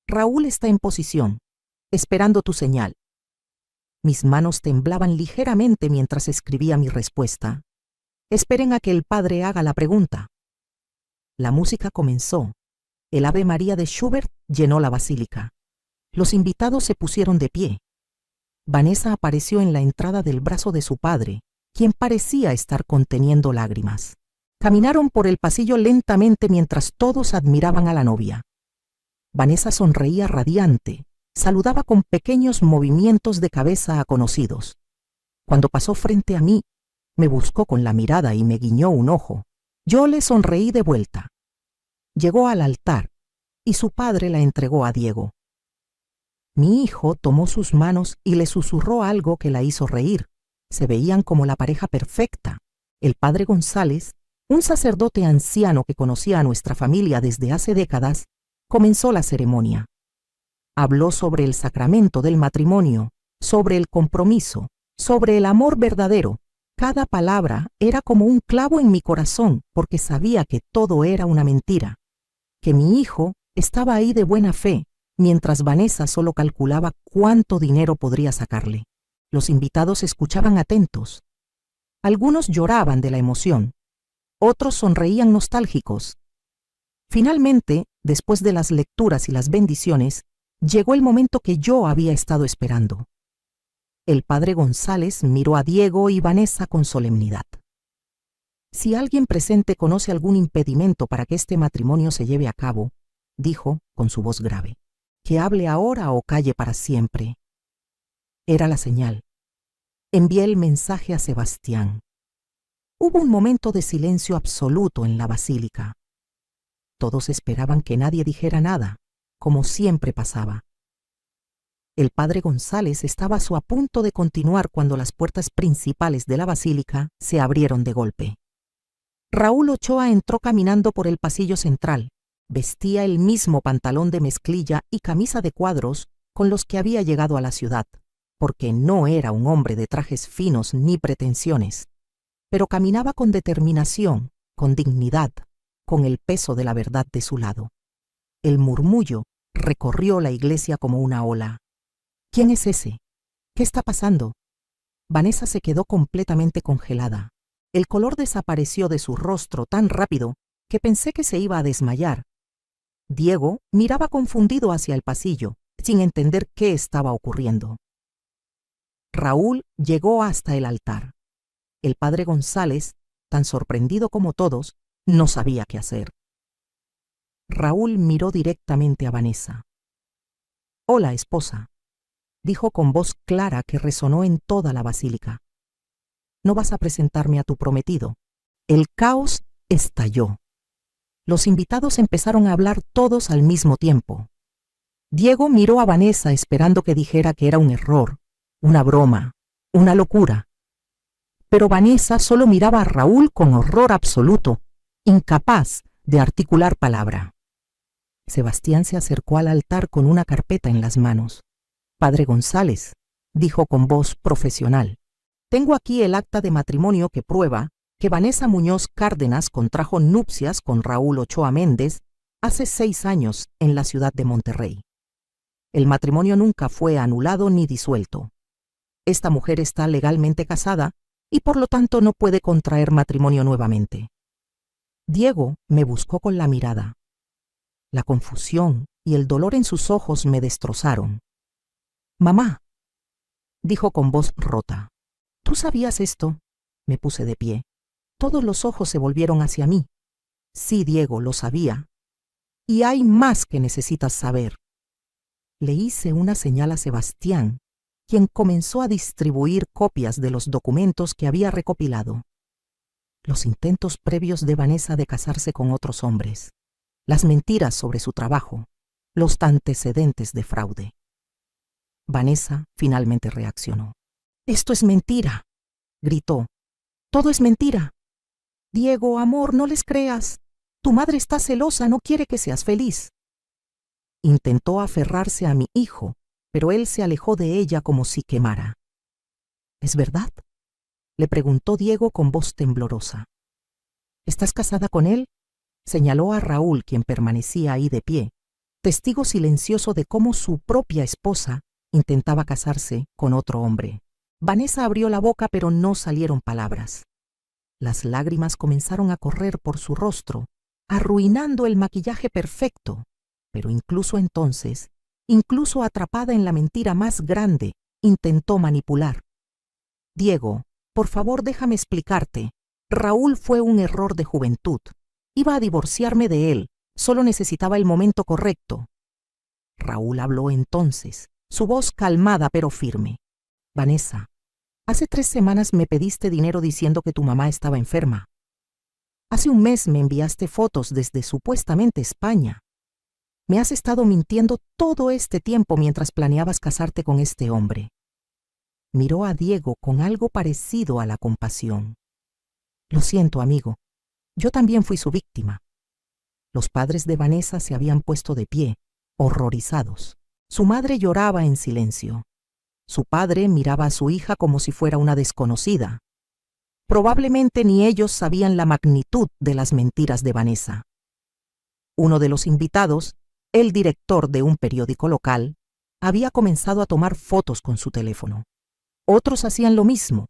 Raúl está en posición, esperando tu señal. Mis manos temblaban ligeramente mientras escribía mi respuesta. Esperen a que el padre haga la pregunta. La música comenzó. El Ave María de Schubert llenó la basílica. Los invitados se pusieron de pie. Vanessa apareció en la entrada del brazo de su padre, quien parecía estar conteniendo lágrimas. Caminaron por el pasillo lentamente mientras todos admiraban a la novia. Vanessa sonreía radiante, saludaba con pequeños movimientos de cabeza a conocidos. Cuando pasó frente a mí, me buscó con la mirada y me guiñó un ojo. Yo le sonreí de vuelta. Llegó al altar y su padre la entregó a Diego. Mi hijo tomó sus manos y le susurró algo que la hizo reír. Se veían como la pareja perfecta. El padre González, un sacerdote anciano que conocía a nuestra familia desde hace décadas, comenzó la ceremonia. Habló sobre el sacramento del matrimonio, sobre el compromiso, sobre el amor verdadero. Cada palabra era como un clavo en mi corazón porque sabía que todo era una mentira, que mi hijo estaba ahí de buena fe, mientras Vanessa solo calculaba cuánto dinero podría sacarle. Los invitados escuchaban atentos. Algunos lloraban de la emoción, otros sonreían nostálgicos. Finalmente, después de las lecturas y las bendiciones, Llegó el momento que yo había estado esperando. El padre González miró a Diego y Vanessa con solemnidad. Si alguien presente conoce algún impedimento para que este matrimonio se lleve a cabo, dijo con su voz grave, que hable ahora o calle para siempre. Era la señal. Envié el mensaje a Sebastián. Hubo un momento de silencio absoluto en la basílica. Todos esperaban que nadie dijera nada, como siempre pasaba. El padre González estaba a punto de continuar cuando las puertas principales de la basílica se abrieron de golpe. Raúl Ochoa entró caminando por el pasillo central. Vestía el mismo pantalón de mezclilla y camisa de cuadros con los que había llegado a la ciudad, porque no era un hombre de trajes finos ni pretensiones, pero caminaba con determinación, con dignidad, con el peso de la verdad de su lado. El murmullo recorrió la iglesia como una ola. ¿Quién es ese? ¿Qué está pasando? Vanessa se quedó completamente congelada. El color desapareció de su rostro tan rápido que pensé que se iba a desmayar. Diego miraba confundido hacia el pasillo, sin entender qué estaba ocurriendo. Raúl llegó hasta el altar. El padre González, tan sorprendido como todos, no sabía qué hacer. Raúl miró directamente a Vanessa. «Hola, esposa», dijo con voz clara que resonó en toda la basílica. «¿No vas a presentarme a tu prometido?» El caos estalló. Los invitados empezaron a hablar todos al mismo tiempo. Diego miró a Vanessa esperando que dijera que era un error, una broma, una locura. Pero Vanessa solo miraba a Raúl con horror absoluto, incapaz de articular palabra. Sebastián se acercó al altar con una carpeta en las manos. «Padre González», dijo con voz profesional, «tengo aquí el acta de matrimonio que prueba que Vanessa Muñoz Cárdenas contrajo nupcias con Raúl Ochoa Méndez hace 6 años en la ciudad de Monterrey. El matrimonio nunca fue anulado ni disuelto. Esta mujer está legalmente casada y por lo tanto no puede contraer matrimonio nuevamente». Diego me buscó con la mirada. La confusión y el dolor en sus ojos me destrozaron. «Mamá», dijo con voz rota, «¿tú sabías esto?» Me puse de pie. Todos los ojos se volvieron hacia mí. «Sí, Diego, lo sabía. Y hay más que necesitas saber». Le hice una señal a Sebastián, quien comenzó a distribuir copias de los documentos que había recopilado. Los intentos previos de Vanessa de casarse con otros hombres, las mentiras sobre su trabajo, los antecedentes de fraude. Vanessa finalmente reaccionó. «Esto es mentira», gritó. «Todo es mentira. Diego, amor, no les creas. Tu madre está celosa, no quiere que seas feliz». Intentó aferrarse a mi hijo, pero él se alejó de ella como si quemara. «¿Es verdad?», le preguntó Diego con voz temblorosa. «¿Estás casada con él?», señaló a Raúl, quien permanecía ahí de pie, testigo silencioso de cómo su propia esposa intentaba casarse con otro hombre. Vanessa abrió la boca, pero no salieron palabras. Las lágrimas comenzaron a correr por su rostro, arruinando el maquillaje perfecto, pero incluso entonces, incluso atrapada en la mentira más grande, intentó manipular. «Diego, por favor, déjame explicarte. Raúl fue un error de juventud. Iba a divorciarme de él, solo necesitaba el momento correcto». Raúl habló entonces, su voz calmada pero firme. «Vanessa, hace 3 semanas me pediste dinero diciendo que tu mamá estaba enferma. Hace un mes me enviaste fotos desde supuestamente España. Me has estado mintiendo todo este tiempo mientras planeabas casarte con este hombre». Miró a Diego con algo parecido a la compasión. «Lo siento, amigo. Yo también fui su víctima». Los padres de Vanessa se habían puesto de pie, horrorizados. Su madre lloraba en silencio. Su padre miraba a su hija como si fuera una desconocida. Probablemente ni ellos sabían la magnitud de las mentiras de Vanessa. Uno de los invitados, el director de un periódico local, había comenzado a tomar fotos con su teléfono. Otros hacían lo mismo.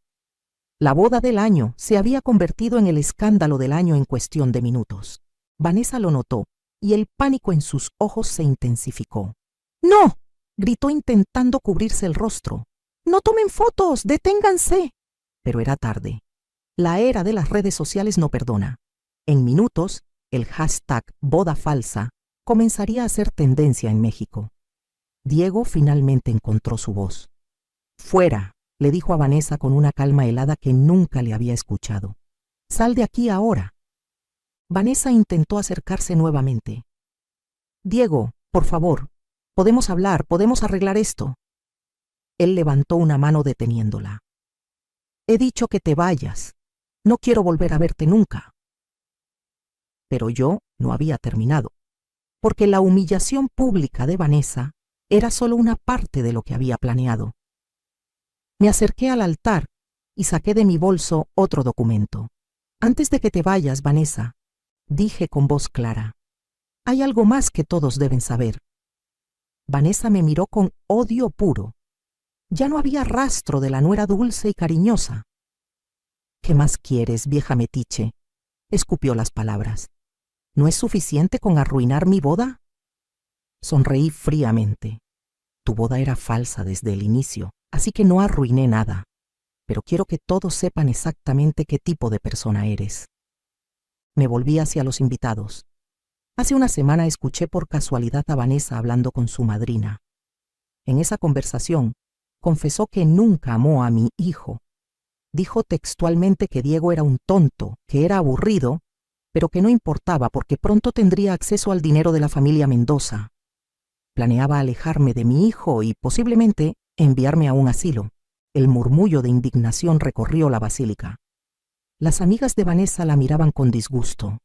La boda del año se había convertido en el escándalo del año en cuestión de minutos. Vanessa lo notó y el pánico en sus ojos se intensificó. «¡No!», Gritó intentando cubrirse el rostro. ¡No tomen fotos! ¡Deténganse! Pero era tarde. La era de las redes sociales no perdona. En minutos, el hashtag boda falsa comenzaría a ser tendencia en México. Diego finalmente encontró su voz. «Fuera», le dijo a Vanessa con una calma helada que nunca le había escuchado. «Sal de aquí ahora». Vanessa intentó acercarse nuevamente. «Diego, por favor, podemos hablar, podemos arreglar esto». Él levantó una mano deteniéndola. «He dicho que te vayas. No quiero volver a verte nunca». Pero yo no había terminado, porque la humillación pública de Vanessa era solo una parte de lo que había planeado. Me acerqué al altar y saqué de mi bolso otro documento. «Antes de que te vayas, Vanessa», dije con voz clara, «hay algo más que todos deben saber». Vanessa me miró con odio puro. Ya no había rastro de la nuera dulce y cariñosa. «¿Qué más quieres, vieja metiche?», escupió las palabras. «¿No es suficiente con arruinar mi boda?». Sonreí fríamente. «Tu boda era falsa desde el inicio, así que no arruiné nada. Pero quiero que todos sepan exactamente qué tipo de persona eres». Me volví hacia los invitados. Hace una semana escuché por casualidad a Vanessa hablando con su madrina. En esa conversación, confesó que nunca amó a mi hijo. Dijo textualmente que Diego era un tonto, que era aburrido, pero que no importaba porque pronto tendría acceso al dinero de la familia Mendoza. Planeaba alejarme de mi hijo y posiblemente enviarme a un asilo. El murmullo de indignación recorrió la basílica. Las amigas de Vanessa la miraban con disgusto.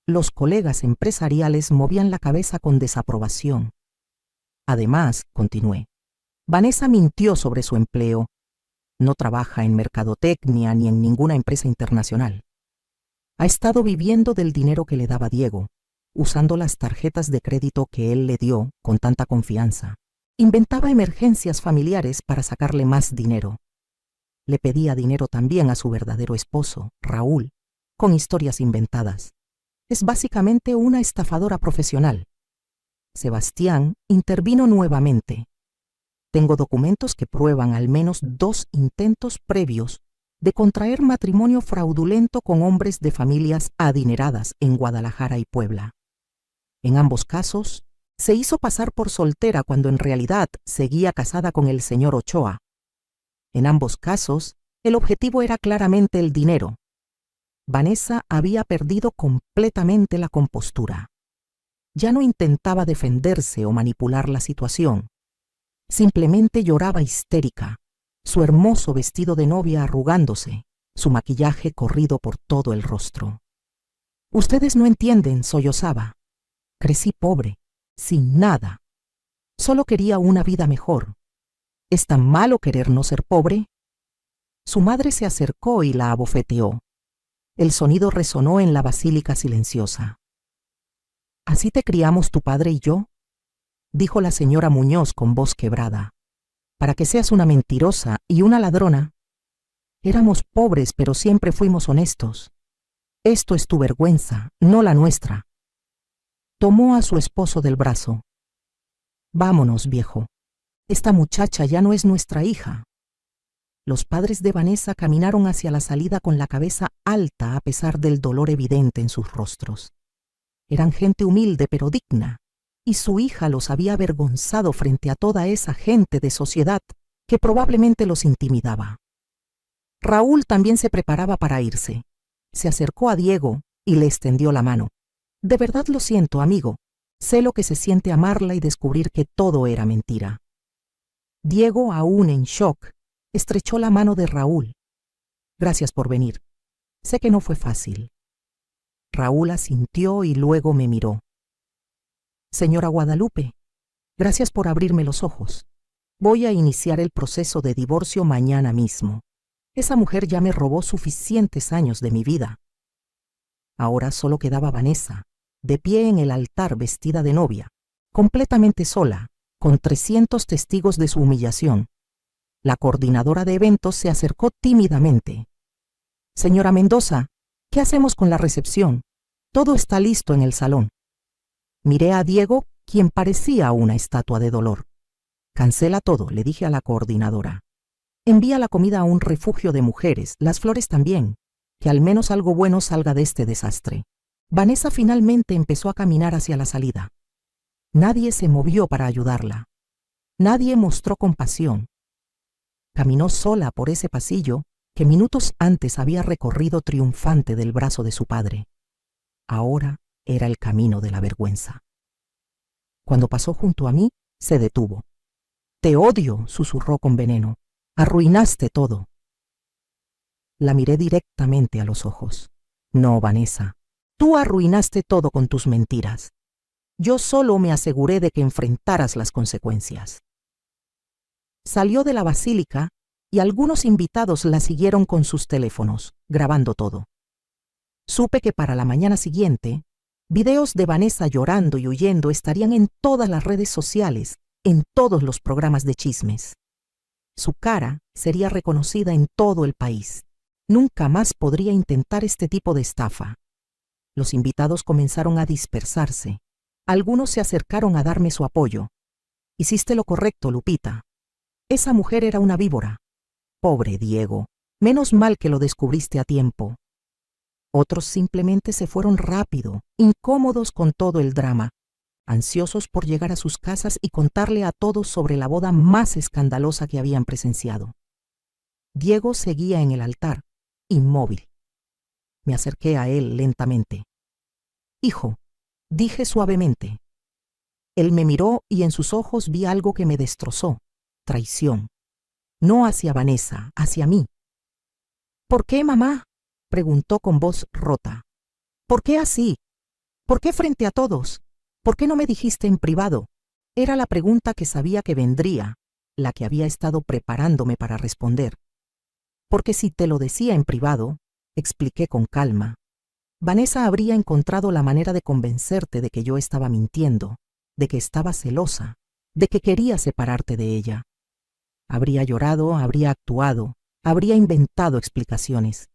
Los colegas empresariales movían la cabeza con desaprobación. Además, continué, Vanessa mintió sobre su empleo. No trabaja en mercadotecnia ni en ninguna empresa internacional. Ha estado viviendo del dinero que le daba Diego, usando las tarjetas de crédito que él le dio con tanta confianza. Inventaba emergencias familiares para sacarle más dinero. Le pedía dinero también a su verdadero esposo, Raúl, con historias inventadas. Es básicamente una estafadora profesional. Sebastián intervino nuevamente. Tengo documentos que prueban al menos 2 intentos previos de contraer matrimonio fraudulento con hombres de familias adineradas en Guadalajara y Puebla. En ambos casos, se hizo pasar por soltera cuando en realidad seguía casada con el señor Ochoa. En ambos casos, el objetivo era claramente el dinero. Vanessa había perdido completamente la compostura. Ya no intentaba defenderse o manipular la situación. Simplemente lloraba histérica, su hermoso vestido de novia arrugándose, su maquillaje corrido por todo el rostro. «Ustedes no entienden», sollozaba. «Crecí pobre, sin nada. Solo quería una vida mejor. ¿Es tan malo querer no ser pobre?». Su madre se acercó y la abofeteó. El sonido resonó en la basílica silenciosa. «¿Así te criamos tu padre y yo?», dijo la señora Muñoz con voz quebrada. «Para que seas una mentirosa y una ladrona. Éramos pobres, pero siempre fuimos honestos. Esto es tu vergüenza, no la nuestra». Tomó a su esposo del brazo. «Vámonos, viejo. Esta muchacha ya no es nuestra hija». Los padres de Vanessa caminaron hacia la salida con la cabeza alta a pesar del dolor evidente en sus rostros. Eran gente humilde pero digna, y su hija los había avergonzado frente a toda esa gente de sociedad que probablemente los intimidaba. Raúl también se preparaba para irse. Se acercó a Diego y le extendió la mano. «De verdad lo siento, amigo. Sé lo que se siente amarla y descubrir que todo era mentira». Diego, aún en shock, estrechó la mano de Raúl. «Gracias por venir. Sé que no fue fácil». Raúl asintió y luego me miró. «Señora Guadalupe, gracias por abrirme los ojos. Voy a iniciar el proceso de divorcio mañana mismo. Esa mujer ya me robó suficientes años de mi vida». Ahora solo quedaba Vanessa, de pie en el altar vestida de novia, completamente sola, con 300 testigos de su humillación. La coordinadora de eventos se acercó tímidamente. «Señora Mendoza, ¿qué hacemos con la recepción? Todo está listo en el salón». Miré a Diego, quien parecía una estatua de dolor. Cancela todo, le dije a la coordinadora. Envía la comida a un refugio de mujeres, las flores también, que al menos algo bueno salga de este desastre. Vanessa finalmente empezó a caminar hacia la salida. Nadie se movió para ayudarla. Nadie mostró compasión. Caminó sola por ese pasillo que minutos antes había recorrido triunfante del brazo de su padre. Ahora era el camino de la vergüenza. Cuando pasó junto a mí, se detuvo. «Te odio», susurró con veneno. «Arruinaste todo». La miré directamente a los ojos. «No, Vanessa, tú arruinaste todo con tus mentiras. Yo solo me aseguré de que enfrentaras las consecuencias». Salió de la basílica y algunos invitados la siguieron con sus teléfonos, grabando todo. Supe que para la mañana siguiente, videos de Vanessa llorando y huyendo estarían en todas las redes sociales, en todos los programas de chismes. Su cara sería reconocida en todo el país. Nunca más podría intentar este tipo de estafa. Los invitados comenzaron a dispersarse. Algunos se acercaron a darme su apoyo. «Hiciste lo correcto, Lupita. Esa mujer era una víbora. Pobre Diego, menos mal que lo descubriste a tiempo». Otros simplemente se fueron rápido, incómodos con todo el drama, ansiosos por llegar a sus casas y contarle a todos sobre la boda más escandalosa que habían presenciado. Diego seguía en el altar, inmóvil. Me acerqué a él lentamente. «Hijo», dije suavemente. Él me miró y en sus ojos vi algo que me destrozó: traición. No hacia Vanessa, hacia mí. «¿Por qué, mamá?», preguntó con voz rota. «¿Por qué así? ¿Por qué frente a todos? ¿Por qué no me dijiste en privado?». Era la pregunta que sabía que vendría, la que había estado preparándome para responder. «Porque si te lo decía en privado», expliqué con calma, «Vanessa habría encontrado la manera de convencerte de que yo estaba mintiendo, de que estaba celosa, de que quería separarte de ella. Habría llorado, habría actuado, habría inventado explicaciones.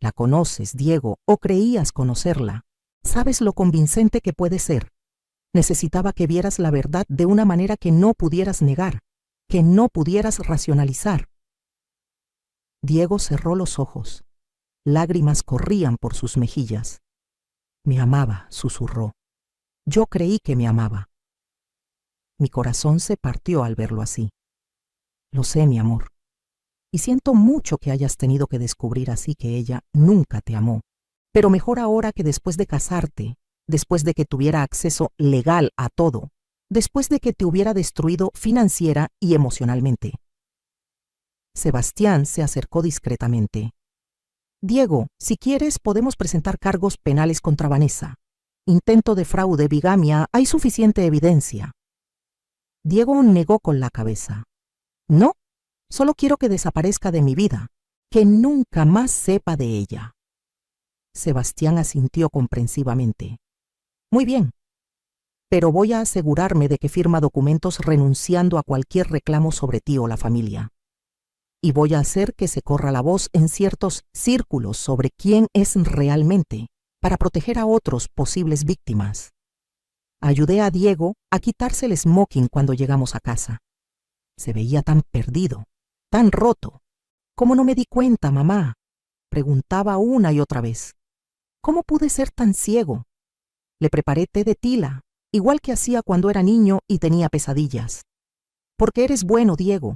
La conoces, Diego, o creías conocerla. Sabes lo convincente que puede ser. Necesitaba que vieras la verdad de una manera que no pudieras negar, que no pudieras racionalizar». Diego cerró los ojos. Lágrimas corrían por sus mejillas. «Me amaba», susurró. «Yo creí que me amaba». Mi corazón se partió al verlo así. «Lo sé, mi amor. Y siento mucho que hayas tenido que descubrir así que ella nunca te amó. Pero mejor ahora que después de casarte, después de que tuviera acceso legal a todo, después de que te hubiera destruido financiera y emocionalmente». Sebastián se acercó discretamente. «Diego, si quieres podemos presentar cargos penales contra Vanessa. Intento de fraude, bigamia, hay suficiente evidencia». Diego negó con la cabeza. «No, solo quiero que desaparezca de mi vida, que nunca más sepa de ella». Sebastián asintió comprensivamente. «Muy bien, pero voy a asegurarme de que firma documentos renunciando a cualquier reclamo sobre ti o la familia. Y voy a hacer que se corra la voz en ciertos círculos sobre quién es realmente, para proteger a otros posibles víctimas». Ayudé a Diego a quitarse el smoking cuando llegamos a casa. Se veía tan perdido, tan roto. «¿Cómo no me di cuenta, mamá?», preguntaba una y otra vez. «¿Cómo pude ser tan ciego?». Le preparé té de tila, igual que hacía cuando era niño y tenía pesadillas. «Porque eres bueno, Diego,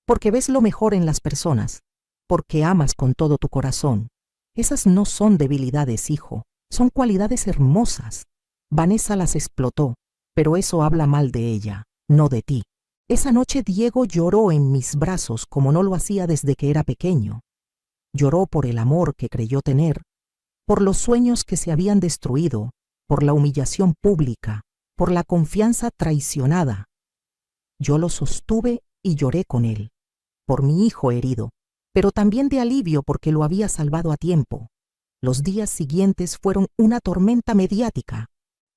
porque ves lo mejor en las personas, porque amas con todo tu corazón. Esas no son debilidades, hijo, son cualidades hermosas». Vanessa las explotó, pero eso habla mal de ella, no de ti. Esa noche Diego lloró en mis brazos como no lo hacía desde que era pequeño. Lloró por el amor que creyó tener, por los sueños que se habían destruido, por la humillación pública, por la confianza traicionada. Yo lo sostuve y lloré con él, por mi hijo herido, pero también de alivio porque lo había salvado a tiempo. Los días siguientes fueron una tormenta mediática.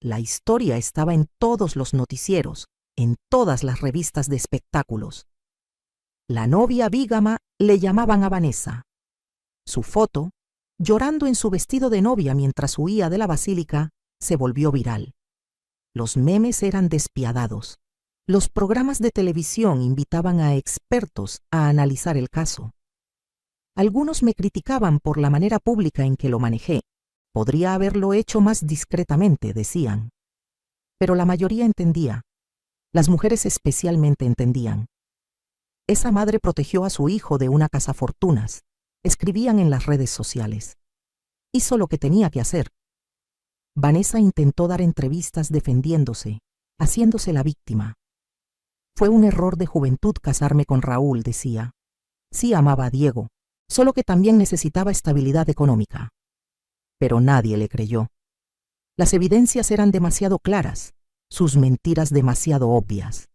La historia estaba en todos los noticieros, en todas las revistas de espectáculos. La novia bígama le llamaban a Vanessa. Su foto, llorando en su vestido de novia mientras huía de la basílica, se volvió viral. Los memes eran despiadados. Los programas de televisión invitaban a expertos a analizar el caso. Algunos me criticaban por la manera pública en que lo manejé. Podría haberlo hecho más discretamente, decían. Pero la mayoría entendía. Las mujeres especialmente entendían. Esa madre protegió a su hijo de una cazafortunas. Escribían en las redes sociales. Hizo lo que tenía que hacer. Vanessa intentó dar entrevistas defendiéndose, haciéndose la víctima. Fue un error de juventud casarme con Raúl, decía. Sí amaba a Diego, solo que también necesitaba estabilidad económica. Pero nadie le creyó. Las evidencias eran demasiado claras, sus mentiras demasiado obvias.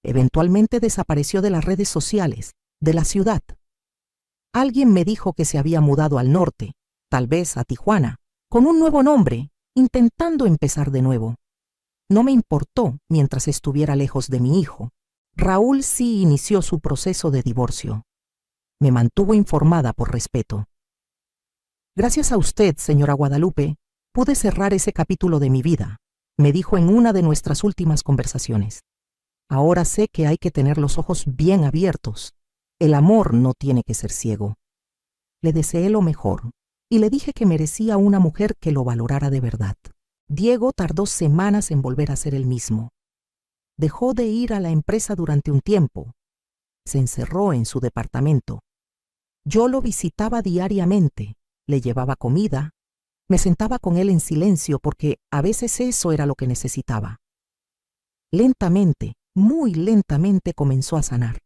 Eventualmente desapareció de las redes sociales, de la ciudad. Alguien me dijo que se había mudado al norte, tal vez a Tijuana, con un nuevo nombre, intentando empezar de nuevo. No me importó mientras estuviera lejos de mi hijo. Raúl sí inició su proceso de divorcio. Me mantuvo informada por respeto. Gracias a usted, señora Guadalupe, pude cerrar ese capítulo de mi vida, me dijo en una de nuestras últimas conversaciones. Ahora sé que hay que tener los ojos bien abiertos. El amor no tiene que ser ciego. Le deseé lo mejor y le dije que merecía una mujer que lo valorara de verdad. Diego tardó semanas en volver a ser el mismo. Dejó de ir a la empresa durante un tiempo. Se encerró en su departamento. Yo lo visitaba diariamente, le llevaba comida, me sentaba con él en silencio porque a veces eso era lo que necesitaba. Lentamente, muy lentamente comenzó a sanar.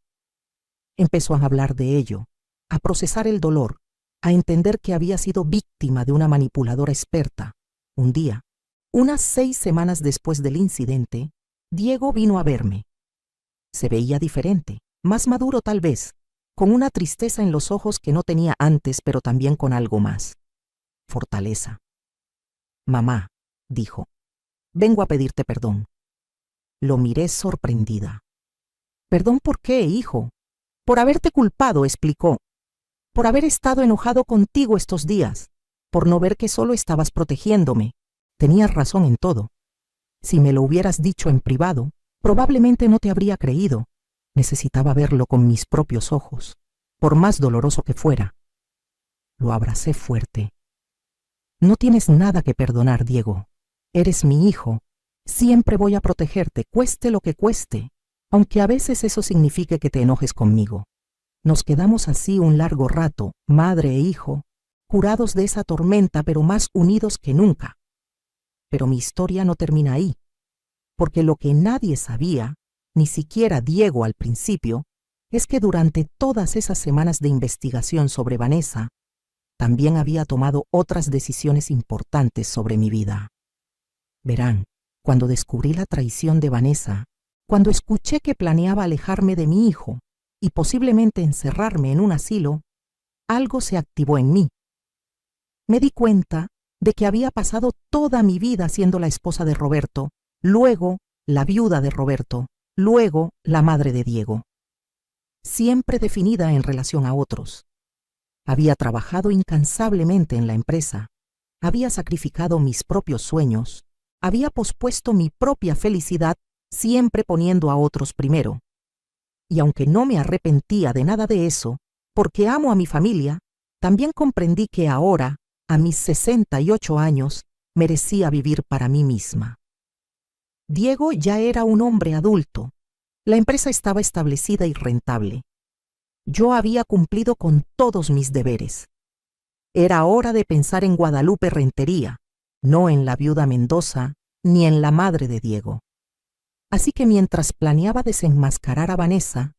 Empezó a hablar de ello, a procesar el dolor, a entender que había sido víctima de una manipuladora experta. Un día, unas 6 semanas después del incidente, Diego vino a verme. Se veía diferente, más maduro tal vez, con una tristeza en los ojos que no tenía antes, pero también con algo más. Fortaleza. Mamá, dijo, vengo a pedirte perdón. Lo miré sorprendida. ¿Perdón por qué, hijo? Por haberte culpado, explicó. Por haber estado enojado contigo estos días, por no ver que solo estabas protegiéndome. Tenías razón en todo. Si me lo hubieras dicho en privado, probablemente no te habría creído. Necesitaba verlo con mis propios ojos, por más doloroso que fuera. Lo abracé fuerte. No tienes nada que perdonar, Diego. Eres mi hijo. Siempre voy a protegerte, cueste lo que cueste, aunque a veces eso signifique que te enojes conmigo. Nos quedamos así un largo rato, madre e hijo, curados de esa tormenta, pero más unidos que nunca. Pero mi historia no termina ahí, porque lo que nadie sabía, ni siquiera Diego al principio, es que durante todas esas semanas de investigación sobre Vanessa, también había tomado otras decisiones importantes sobre mi vida. Verán, cuando descubrí la traición de Vanessa, cuando escuché que planeaba alejarme de mi hijo y posiblemente encerrarme en un asilo, algo se activó en mí. Me di cuenta de que había pasado toda mi vida siendo la esposa de Roberto, luego la viuda de Roberto, luego la madre de Diego. Siempre definida en relación a otros. Había trabajado incansablemente en la empresa, había sacrificado mis propios sueños, había pospuesto mi propia felicidad, siempre poniendo a otros primero. Y aunque no me arrepentía de nada de eso, porque amo a mi familia, también comprendí que ahora, a mis 68 años, merecía vivir para mí misma. Diego ya era un hombre adulto. La empresa estaba establecida y rentable. Yo había cumplido con todos mis deberes. Era hora de pensar en Guadalupe Rentería, no en la viuda Mendoza ni en la madre de Diego. Así que mientras planeaba desenmascarar a Vanessa,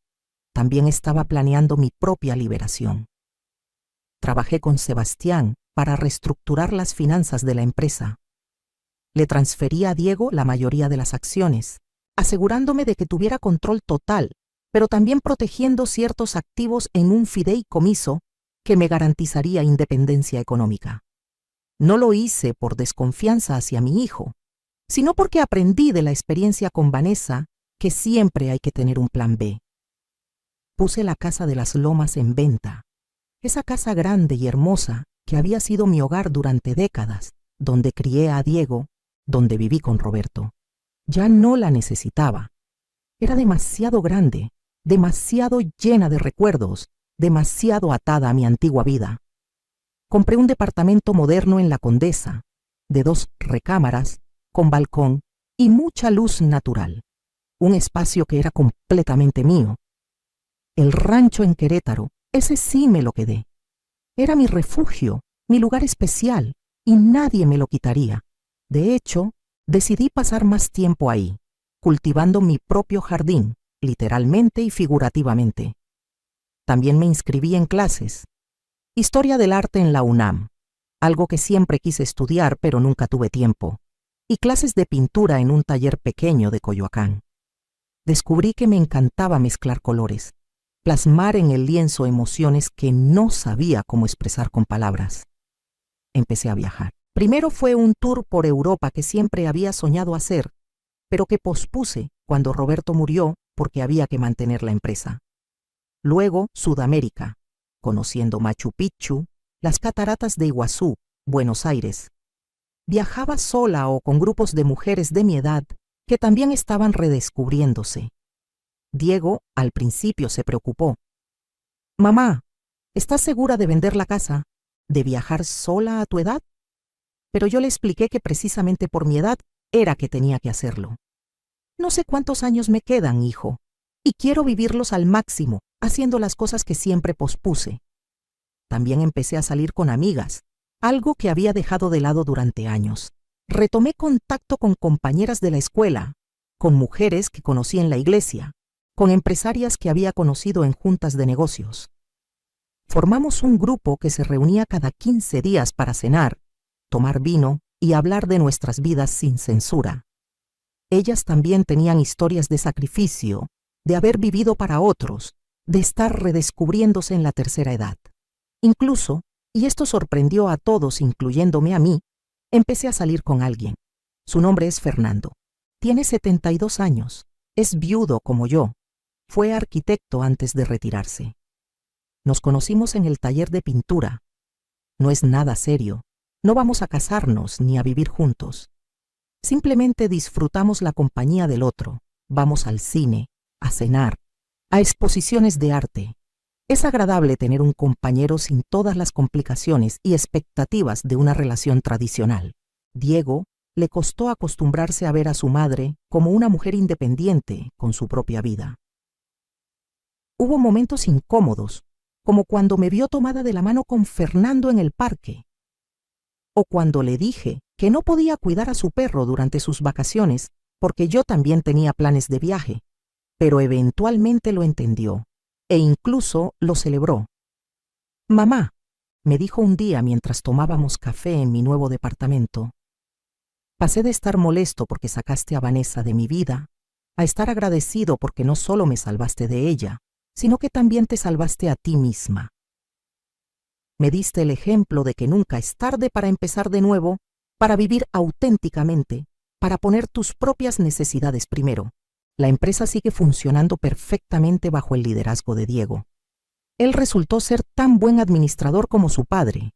también estaba planeando mi propia liberación. Trabajé con Sebastián para reestructurar las finanzas de la empresa. Le transferí a Diego la mayoría de las acciones, asegurándome de que tuviera control total, pero también protegiendo ciertos activos en un fideicomiso que me garantizaría independencia económica. No lo hice por desconfianza hacia mi hijo, sino porque aprendí de la experiencia con Vanessa que siempre hay que tener un plan B. Puse la casa de las Lomas en venta, esa casa grande y hermosa que había sido mi hogar durante décadas, donde crié a Diego, donde viví con Roberto. Ya no la necesitaba. Era demasiado grande, demasiado llena de recuerdos, demasiado atada a mi antigua vida. Compré un departamento moderno en La Condesa, de 2 recámaras, con balcón y mucha luz natural. Un espacio que era completamente mío. El rancho en Querétaro, ese sí me lo quedé. Era mi refugio, mi lugar especial, y nadie me lo quitaría. De hecho, decidí pasar más tiempo ahí, cultivando mi propio jardín, literalmente y figurativamente. También me inscribí en clases. Historia del arte en la UNAM, algo que siempre quise estudiar pero nunca tuve tiempo, y clases de pintura en un taller pequeño de Coyoacán. Descubrí que me encantaba mezclar colores, plasmar en el lienzo emociones que no sabía cómo expresar con palabras. Empecé a viajar. Primero fue un tour por Europa que siempre había soñado hacer, pero que pospuse cuando Roberto murió porque había que mantener la empresa. Luego Sudamérica, conociendo Machu Picchu, las cataratas de Iguazú, Buenos Aires. Viajaba sola o con grupos de mujeres de mi edad que también estaban redescubriéndose. Diego al principio se preocupó. «Mamá, ¿estás segura de vender la casa? ¿De viajar sola a tu edad?» Pero yo le expliqué que precisamente por mi edad era que tenía que hacerlo. «No sé cuántos años me quedan, hijo, y quiero vivirlos al máximo, haciendo las cosas que siempre pospuse». También empecé a salir con amigas, algo que había dejado de lado durante años. Retomé contacto con compañeras de la escuela, con mujeres que conocí en la iglesia, con empresarias que había conocido en juntas de negocios. Formamos un grupo que se reunía cada 15 días para cenar, tomar vino y hablar de nuestras vidas sin censura. Ellas también tenían historias de sacrificio, de haber vivido para otros, de estar redescubriéndose en la tercera edad. Incluso, y esto sorprendió a todos, incluyéndome a mí, empecé a salir con alguien. Su nombre es Fernando. Tiene 72 años, es viudo como yo. Fue arquitecto antes de retirarse. Nos conocimos en el taller de pintura. No es nada serio. No vamos a casarnos ni a vivir juntos. Simplemente disfrutamos la compañía del otro. Vamos al cine, a cenar, a exposiciones de arte. Es agradable tener un compañero sin todas las complicaciones y expectativas de una relación tradicional. Diego le costó acostumbrarse a ver a su madre como una mujer independiente con su propia vida. Hubo momentos incómodos, como cuando me vio tomada de la mano con Fernando en el parque, o cuando le dije que no podía cuidar a su perro durante sus vacaciones porque yo también tenía planes de viaje, pero eventualmente lo entendió e incluso lo celebró. «Mamá», me dijo un día mientras tomábamos café en mi nuevo departamento, «pasé de estar molesto porque sacaste a Vanessa de mi vida a estar agradecido porque no solo me salvaste de ella, sino que también te salvaste a ti misma. Me diste el ejemplo de que nunca es tarde para empezar de nuevo, para vivir auténticamente, para poner tus propias necesidades primero». La empresa sigue funcionando perfectamente bajo el liderazgo de Diego. Él resultó ser tan buen administrador como su padre,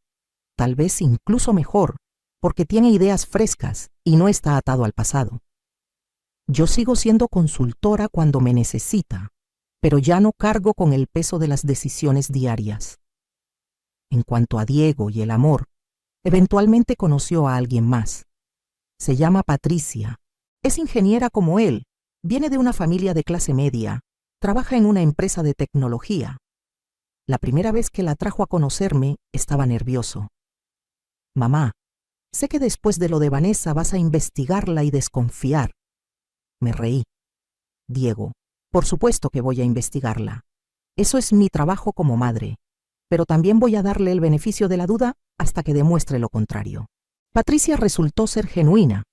tal vez incluso mejor, porque tiene ideas frescas y no está atado al pasado. Yo sigo siendo consultora cuando me necesita, pero ya no cargo con el peso de las decisiones diarias. En cuanto a Diego y el amor, eventualmente conoció a alguien más. Se llama Patricia, es ingeniera como él. Viene de una familia de clase media, trabaja en una empresa de tecnología. La primera vez que la trajo a conocerme, estaba nervioso. «Mamá, sé que después de lo de Vanessa vas a investigarla y desconfiar». Me reí. «Diego, por supuesto que voy a investigarla. Eso es mi trabajo como madre, pero también voy a darle el beneficio de la duda hasta que demuestre lo contrario». Patricia resultó ser genuina.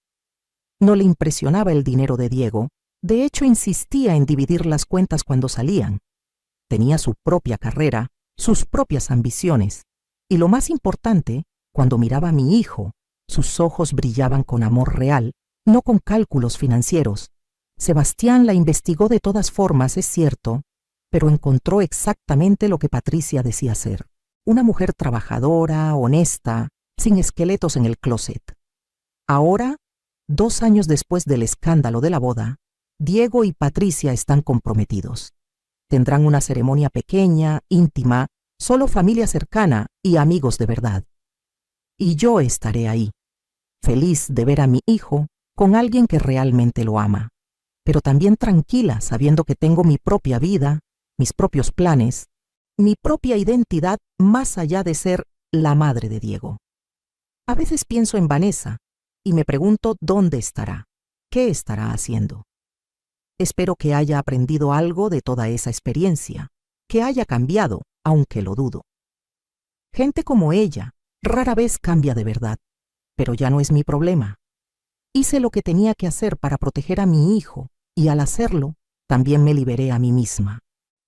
No le impresionaba el dinero de Diego. De hecho, insistía en dividir las cuentas cuando salían. Tenía su propia carrera, sus propias ambiciones. Y lo más importante, cuando miraba a mi hijo, sus ojos brillaban con amor real, no con cálculos financieros. Sebastián la investigó de todas formas, es cierto, pero encontró exactamente lo que Patricia decía ser. Una mujer trabajadora, honesta, sin esqueletos en el closet. Ahora, 2 años después del escándalo de la boda, Diego y Patricia están comprometidos. Tendrán una ceremonia pequeña, íntima, solo familia cercana y amigos de verdad. Y yo estaré ahí, feliz de ver a mi hijo con alguien que realmente lo ama, pero también tranquila sabiendo que tengo mi propia vida, mis propios planes, mi propia identidad más allá de ser la madre de Diego. A veces pienso en Vanessa y me pregunto dónde estará, qué estará haciendo. Espero que haya aprendido algo de toda esa experiencia, que haya cambiado, aunque lo dudo. Gente como ella rara vez cambia de verdad, pero ya no es mi problema. Hice lo que tenía que hacer para proteger a mi hijo y al hacerlo, también me liberé a mí misma.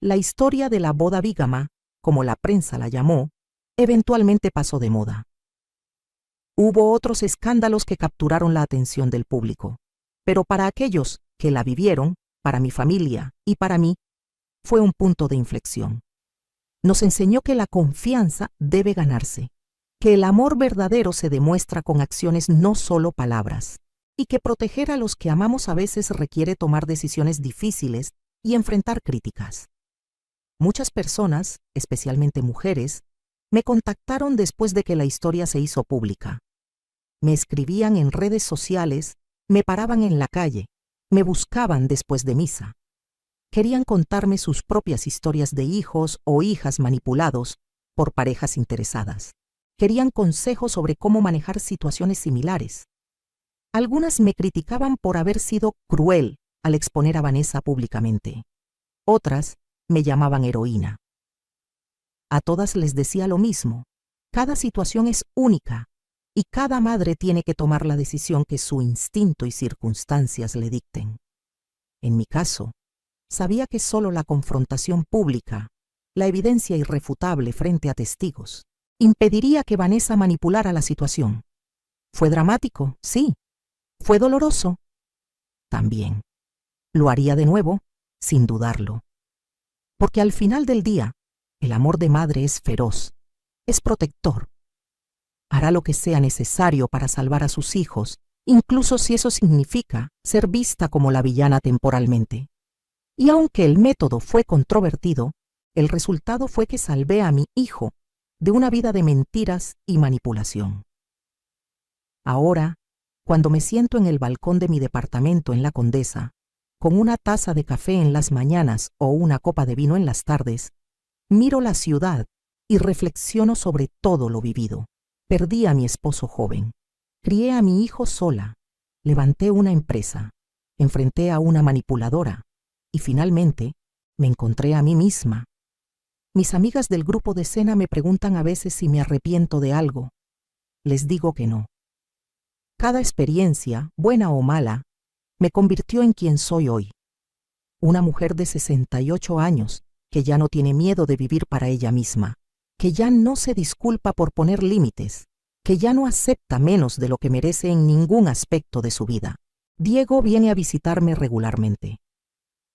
La historia de la boda bígama, como la prensa la llamó, eventualmente pasó de moda. Hubo otros escándalos que capturaron la atención del público, pero para aquellos que la vivieron, para mi familia y para mí, fue un punto de inflexión. Nos enseñó que la confianza debe ganarse, que el amor verdadero se demuestra con acciones, no solo palabras, y que proteger a los que amamos a veces requiere tomar decisiones difíciles y enfrentar críticas. Muchas personas, especialmente mujeres, me contactaron después de que la historia se hizo pública. Me escribían en redes sociales, me paraban en la calle, me buscaban después de misa. Querían contarme sus propias historias de hijos o hijas manipulados por parejas interesadas. Querían consejos sobre cómo manejar situaciones similares. Algunas me criticaban por haber sido cruel al exponer a Vanessa públicamente. Otras me llamaban heroína. A todas les decía lo mismo. Cada situación es única y cada madre tiene que tomar la decisión que su instinto y circunstancias le dicten. En mi caso, sabía que solo la confrontación pública, la evidencia irrefutable frente a testigos, impediría que Vanessa manipulara la situación. ¿Fue dramático? Sí. ¿Fue doloroso? También. Lo haría de nuevo, sin dudarlo. Porque al final del día, el amor de madre es feroz, es protector. Hará lo que sea necesario para salvar a sus hijos, incluso si eso significa ser vista como la villana temporalmente. Y aunque el método fue controvertido, el resultado fue que salvé a mi hijo de una vida de mentiras y manipulación. Ahora, cuando me siento en el balcón de mi departamento en La Condesa, con una taza de café en las mañanas o una copa de vino en las tardes, miro la ciudad y reflexiono sobre todo lo vivido. Perdí a mi esposo joven, crié a mi hijo sola, levanté una empresa, enfrenté a una manipuladora y finalmente me encontré a mí misma. Mis amigas del grupo de cena me preguntan a veces si me arrepiento de algo. Les digo que no. Cada experiencia, buena o mala, me convirtió en quien soy hoy. Una mujer de 68 años que ya no tiene miedo de vivir para ella misma, que ya no se disculpa por poner límites, que ya no acepta menos de lo que merece en ningún aspecto de su vida. Diego viene a visitarme regularmente.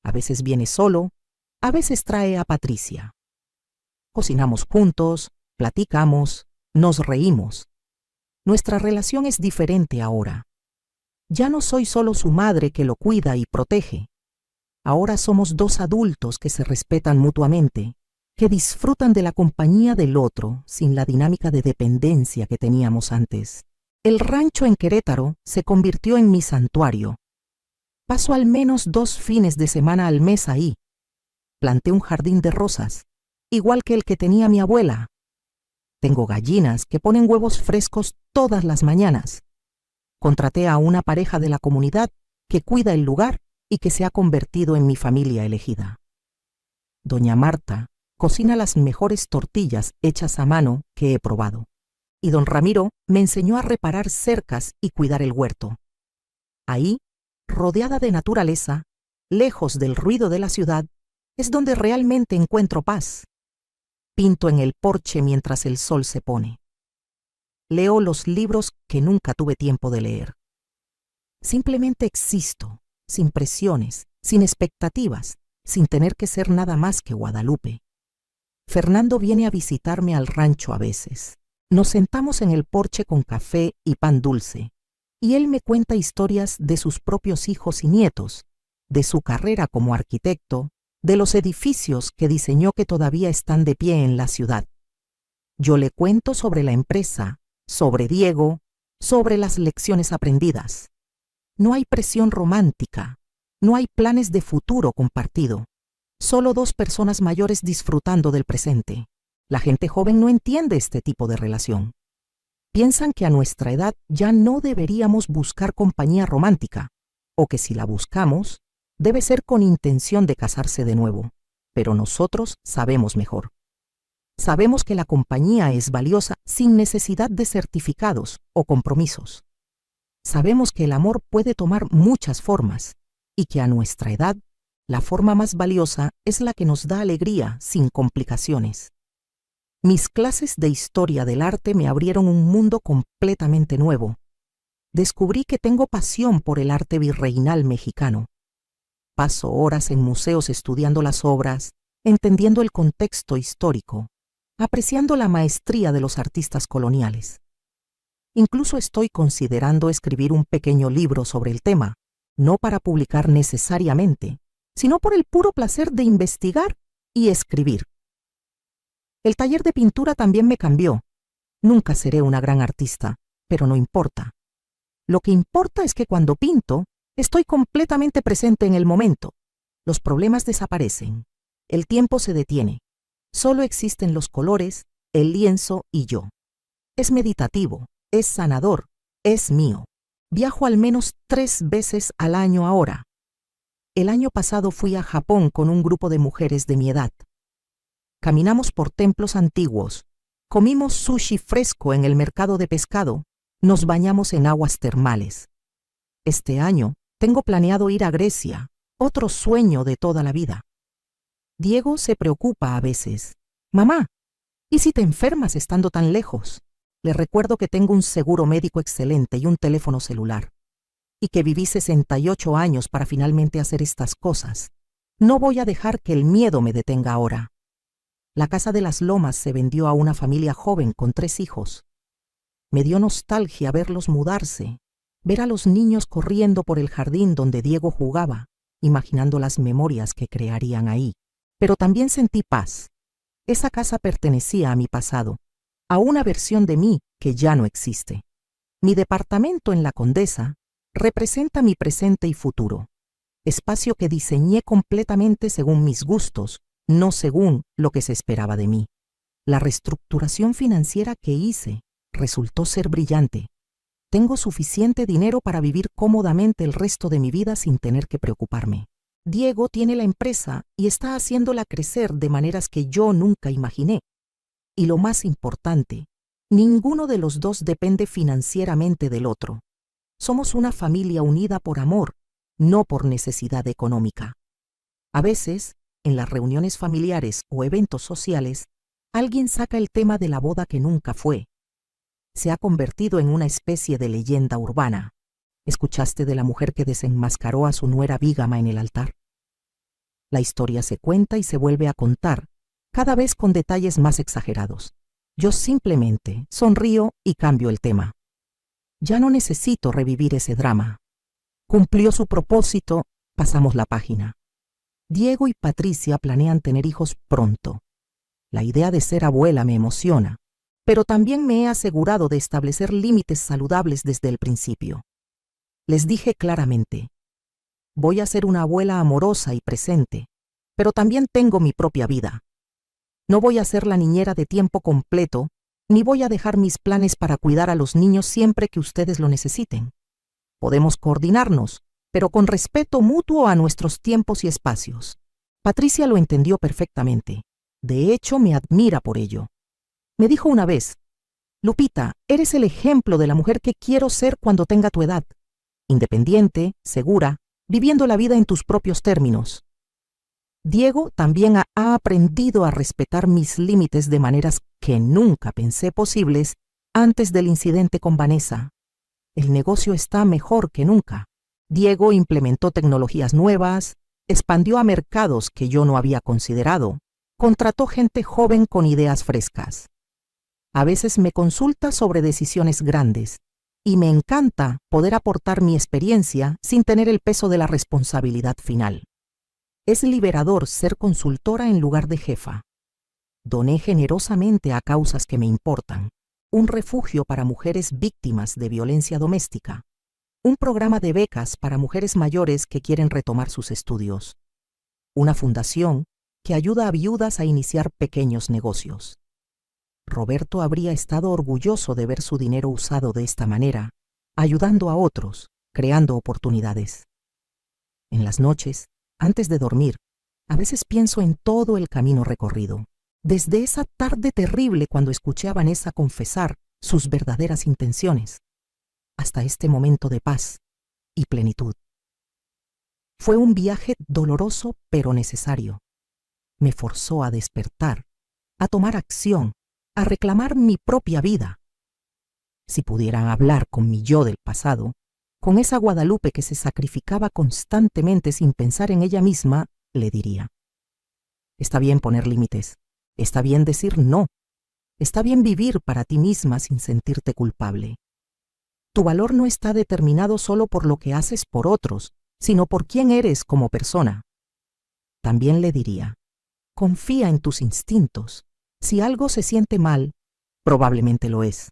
A veces viene solo, a veces trae a Patricia. Cocinamos juntos, platicamos, nos reímos. Nuestra relación es diferente ahora. Ya no soy solo su madre que lo cuida y protege. Ahora somos dos adultos que se respetan mutuamente, que disfrutan de la compañía del otro sin la dinámica de dependencia que teníamos antes. El rancho en Querétaro se convirtió en mi santuario. Paso al menos 2 fines de semana al mes ahí. Planté un jardín de rosas, igual que el que tenía mi abuela. Tengo gallinas que ponen huevos frescos todas las mañanas. Contraté a una pareja de la comunidad que cuida el lugar y que se ha convertido en mi familia elegida. Doña Marta cocina las mejores tortillas hechas a mano que he probado. Y don Ramiro me enseñó a reparar cercas y cuidar el huerto. Ahí, rodeada de naturaleza, lejos del ruido de la ciudad, es donde realmente encuentro paz. Pinto en el porche mientras el sol se pone. Leo los libros que nunca tuve tiempo de leer. Simplemente existo, sin presiones, sin expectativas, sin tener que ser nada más que Guadalupe. Fernando viene a visitarme al rancho a veces. Nos sentamos en el porche con café y pan dulce, y él me cuenta historias de sus propios hijos y nietos, de su carrera como arquitecto, de los edificios que diseñó que todavía están de pie en la ciudad. Yo le cuento sobre la empresa, sobre Diego, sobre las lecciones aprendidas. No hay presión romántica, no hay planes de futuro compartido, solo dos personas mayores disfrutando del presente. La gente joven no entiende este tipo de relación. Piensan que a nuestra edad ya no deberíamos buscar compañía romántica, o que si la buscamos, debe ser con intención de casarse de nuevo. Pero nosotros sabemos mejor. Sabemos que la compañía es valiosa sin necesidad de certificados o compromisos. Sabemos que el amor puede tomar muchas formas y que a nuestra edad, la forma más valiosa es la que nos da alegría sin complicaciones. Mis clases de historia del arte me abrieron un mundo completamente nuevo. Descubrí que tengo pasión por el arte virreinal mexicano. Paso horas en museos estudiando las obras, entendiendo el contexto histórico, apreciando la maestría de los artistas coloniales. Incluso estoy considerando escribir un pequeño libro sobre el tema, no para publicar necesariamente, sino por el puro placer de investigar y escribir. El taller de pintura también me cambió. Nunca seré una gran artista, pero no importa. Lo que importa es que cuando pinto, estoy completamente presente en el momento. Los problemas desaparecen. El tiempo se detiene. Solo existen los colores, el lienzo y yo. Es meditativo, es sanador, es mío. Viajo al menos 3 veces al año ahora. El año pasado fui a Japón con un grupo de mujeres de mi edad. Caminamos por templos antiguos, comimos sushi fresco en el mercado de pescado, nos bañamos en aguas termales. Este año tengo planeado ir a Grecia, otro sueño de toda la vida. Diego se preocupa a veces. Mamá, ¿y si te enfermas estando tan lejos? Le recuerdo que tengo un seguro médico excelente y un teléfono celular, y que viví 68 años para finalmente hacer estas cosas. No voy a dejar que el miedo me detenga ahora. La casa de las Lomas se vendió a una familia joven con 3 hijos. Me dio nostalgia verlos mudarse, ver a los niños corriendo por el jardín donde Diego jugaba, imaginando las memorias que crearían ahí. Pero también sentí paz. Esa casa pertenecía a mi pasado, a una versión de mí que ya no existe. Mi departamento en La Condesa representa mi presente y futuro, espacio que diseñé completamente según mis gustos, no según lo que se esperaba de mí. La reestructuración financiera que hice resultó ser brillante. Tengo suficiente dinero para vivir cómodamente el resto de mi vida sin tener que preocuparme. Diego tiene la empresa y está haciéndola crecer de maneras que yo nunca imaginé. Y lo más importante, ninguno de los dos depende financieramente del otro. Somos una familia unida por amor, no por necesidad económica. A veces, en las reuniones familiares o eventos sociales, alguien saca el tema de la boda que nunca fue. Se ha convertido en una especie de leyenda urbana. ¿Escuchaste de la mujer que desenmascaró a su nuera bígama en el altar? La historia se cuenta y se vuelve a contar, cada vez con detalles más exagerados. Yo simplemente sonrío y cambio el tema. Ya no necesito revivir ese drama. Cumplió su propósito, pasamos la página. Diego y Patricia planean tener hijos pronto. La idea de ser abuela me emociona, pero también me he asegurado de establecer límites saludables desde el principio. Les dije claramente, voy a ser una abuela amorosa y presente, pero también tengo mi propia vida. No voy a ser la niñera de tiempo completo, ni voy a dejar mis planes para cuidar a los niños siempre que ustedes lo necesiten. Podemos coordinarnos, pero con respeto mutuo a nuestros tiempos y espacios. Patricia lo entendió perfectamente. De hecho, me admira por ello. Me dijo una vez, Lupita, eres el ejemplo de la mujer que quiero ser cuando tenga tu edad. Independiente, segura, viviendo la vida en tus propios términos. Diego también ha aprendido a respetar mis límites de maneras que nunca pensé posibles antes del incidente con Vanessa. El negocio está mejor que nunca. Diego implementó tecnologías nuevas, expandió a mercados que yo no había considerado, contrató gente joven con ideas frescas. A veces me consulta sobre decisiones grandes, y me encanta poder aportar mi experiencia sin tener el peso de la responsabilidad final. Es liberador ser consultora en lugar de jefa. Doné generosamente a causas que me importan, un refugio para mujeres víctimas de violencia doméstica, un programa de becas para mujeres mayores que quieren retomar sus estudios, una fundación que ayuda a viudas a iniciar pequeños negocios. Roberto habría estado orgulloso de ver su dinero usado de esta manera, ayudando a otros, creando oportunidades. En las noches, antes de dormir, a veces pienso en todo el camino recorrido, desde esa tarde terrible cuando escuché a Vanessa confesar sus verdaderas intenciones, hasta este momento de paz y plenitud. Fue un viaje doloroso pero necesario. Me forzó a despertar, a tomar acción, a reclamar mi propia vida. Si pudieran hablar con mi yo del pasado, con esa Guadalupe que se sacrificaba constantemente sin pensar en ella misma, le diría: está bien poner límites, está bien decir no, está bien vivir para ti misma sin sentirte culpable. Tu valor no está determinado solo por lo que haces por otros, sino por quién eres como persona. También le diría: confía en tus instintos. Si algo se siente mal, probablemente lo es.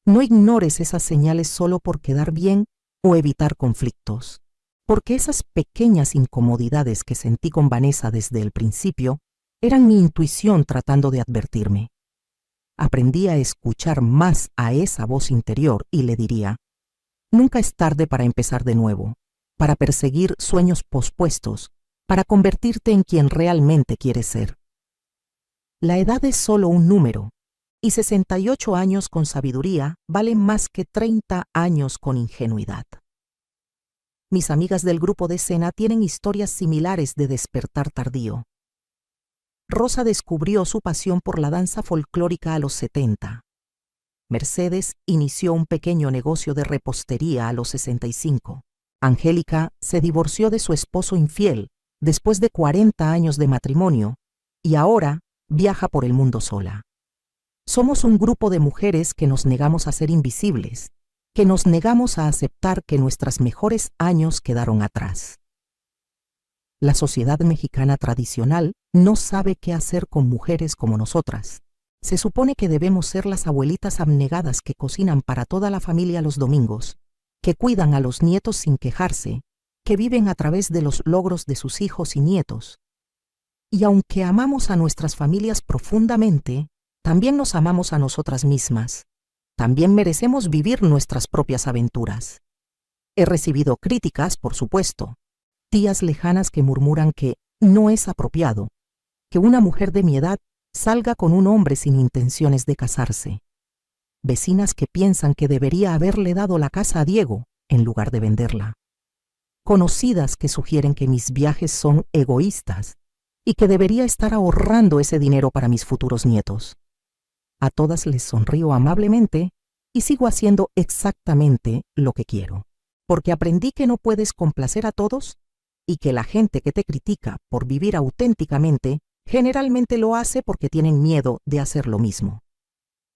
No ignores esas señales solo por quedar bien o evitar conflictos, porque esas pequeñas incomodidades que sentí con Vanessa desde el principio eran mi intuición tratando de advertirme. Aprendí a escuchar más a esa voz interior y le diría: nunca es tarde para empezar de nuevo, para perseguir sueños pospuestos, para convertirte en quien realmente quieres ser. La edad es solo un número, y 68 años con sabiduría valen más que 30 años con ingenuidad. Mis amigas del grupo de escena tienen historias similares de despertar tardío. Rosa descubrió su pasión por la danza folclórica a los 70. Mercedes inició un pequeño negocio de repostería a los 65. Angélica se divorció de su esposo infiel después de 40 años de matrimonio y ahora viaja por el mundo sola. Somos un grupo de mujeres que nos negamos a ser invisibles, que nos negamos a aceptar que nuestros mejores años quedaron atrás. La sociedad mexicana tradicional no sabe qué hacer con mujeres como nosotras. Se supone que debemos ser las abuelitas abnegadas que cocinan para toda la familia los domingos, que cuidan a los nietos sin quejarse, que viven a través de los logros de sus hijos y nietos. Y aunque amamos a nuestras familias profundamente, también nos amamos a nosotras mismas. También merecemos vivir nuestras propias aventuras. He recibido críticas, por supuesto, tías lejanas que murmuran que no es apropiado que una mujer de mi edad salga con un hombre sin intenciones de casarse. Vecinas que piensan que debería haberle dado la casa a Diego en lugar de venderla. Conocidas que sugieren que mis viajes son egoístas y que debería estar ahorrando ese dinero para mis futuros nietos. A todas les sonrío amablemente y sigo haciendo exactamente lo que quiero, porque aprendí que no puedes complacer a todos y que la gente que te critica por vivir auténticamente generalmente lo hace porque tienen miedo de hacer lo mismo.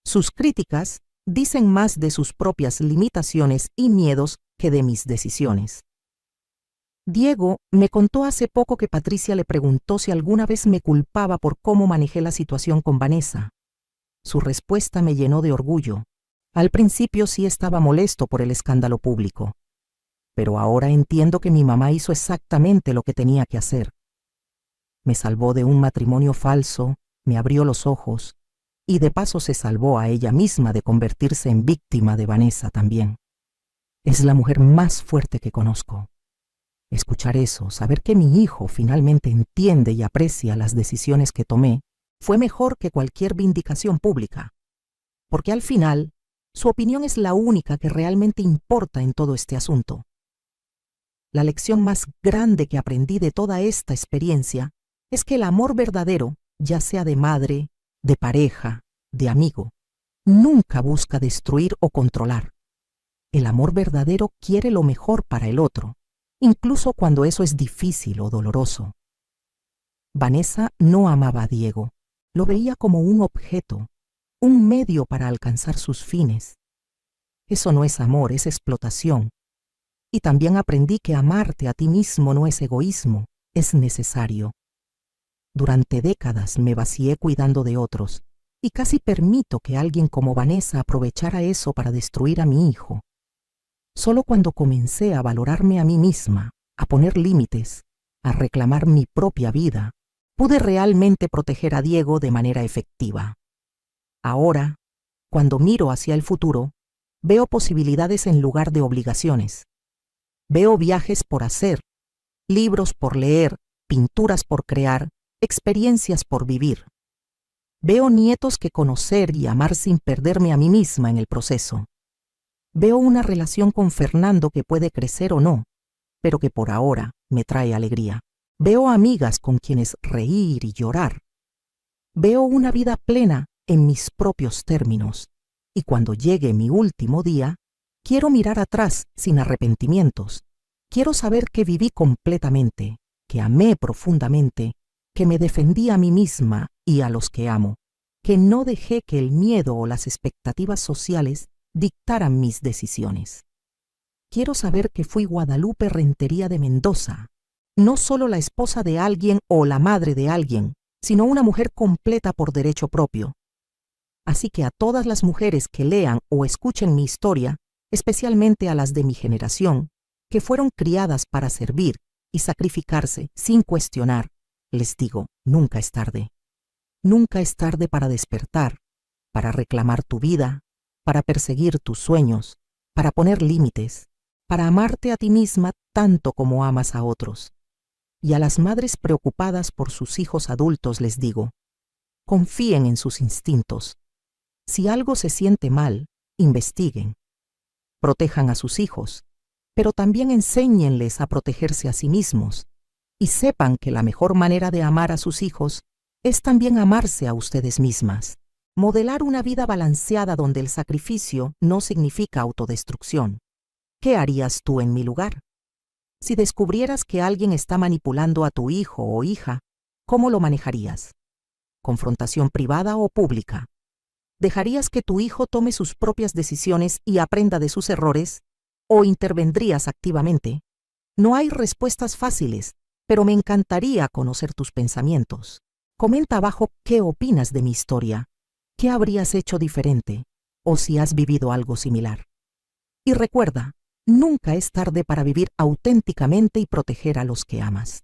Sus críticas dicen más de sus propias limitaciones y miedos que de mis decisiones. Diego me contó hace poco que Patricia le preguntó si alguna vez me culpaba por cómo manejé la situación con Vanessa. Su respuesta me llenó de orgullo. Al principio sí estaba molesto por el escándalo público, pero ahora entiendo que mi mamá hizo exactamente lo que tenía que hacer. Me salvó de un matrimonio falso, me abrió los ojos, y de paso se salvó a ella misma de convertirse en víctima de Vanessa también. Es la mujer más fuerte que conozco. Escuchar eso, saber que mi hijo finalmente entiende y aprecia las decisiones que tomé, fue mejor que cualquier vindicación pública, porque al final, su opinión es la única que realmente importa en todo este asunto. La lección más grande que aprendí de toda esta experiencia es que el amor verdadero, ya sea de madre, de pareja, de amigo, nunca busca destruir o controlar. El amor verdadero quiere lo mejor para el otro, incluso cuando eso es difícil o doloroso. Vanessa no amaba a Diego, lo veía como un objeto, un medio para alcanzar sus fines. Eso no es amor, es explotación. Y también aprendí que amarte a ti mismo no es egoísmo, es necesario. Durante décadas me vacié cuidando de otros, y casi permito que alguien como Vanessa aprovechara eso para destruir a mi hijo. Solo cuando comencé a valorarme a mí misma, a poner límites, a reclamar mi propia vida, pude realmente proteger a Diego de manera efectiva. Ahora, cuando miro hacia el futuro, veo posibilidades en lugar de obligaciones. Veo viajes por hacer, libros por leer, pinturas por crear, experiencias por vivir. Veo nietos que conocer y amar sin perderme a mí misma en el proceso. Veo una relación con Fernando que puede crecer o no, pero que por ahora me trae alegría. Veo amigas con quienes reír y llorar. Veo una vida plena en mis propios términos. Y cuando llegue mi último día, quiero mirar atrás sin arrepentimientos. Quiero saber que viví completamente, que amé profundamente, que me defendí a mí misma y a los que amo, que no dejé que el miedo o las expectativas sociales dictaran mis decisiones. Quiero saber que fui Guadalupe Rentería de Mendoza, no solo la esposa de alguien o la madre de alguien, sino una mujer completa por derecho propio. Así que a todas las mujeres que lean o escuchen mi historia, especialmente a las de mi generación, que fueron criadas para servir y sacrificarse sin cuestionar, les digo, nunca es tarde. Nunca es tarde para despertar, para reclamar tu vida, para perseguir tus sueños, para poner límites, para amarte a ti misma tanto como amas a otros. Y a las madres preocupadas por sus hijos adultos les digo, confíen en sus instintos. Si algo se siente mal, investiguen. Protejan a sus hijos, pero también enséñenles a protegerse a sí mismos. Y sepan que la mejor manera de amar a sus hijos es también amarse a ustedes mismas. Modelar una vida balanceada donde el sacrificio no significa autodestrucción. ¿Qué harías tú en mi lugar? Si descubrieras que alguien está manipulando a tu hijo o hija, ¿cómo lo manejarías? ¿Confrontación privada o pública? ¿Dejarías que tu hijo tome sus propias decisiones y aprenda de sus errores? ¿O intervendrías activamente? No hay respuestas fáciles, pero me encantaría conocer tus pensamientos. Comenta abajo qué opinas de mi historia, qué habrías hecho diferente, o si has vivido algo similar. Y recuerda, nunca es tarde para vivir auténticamente y proteger a los que amas.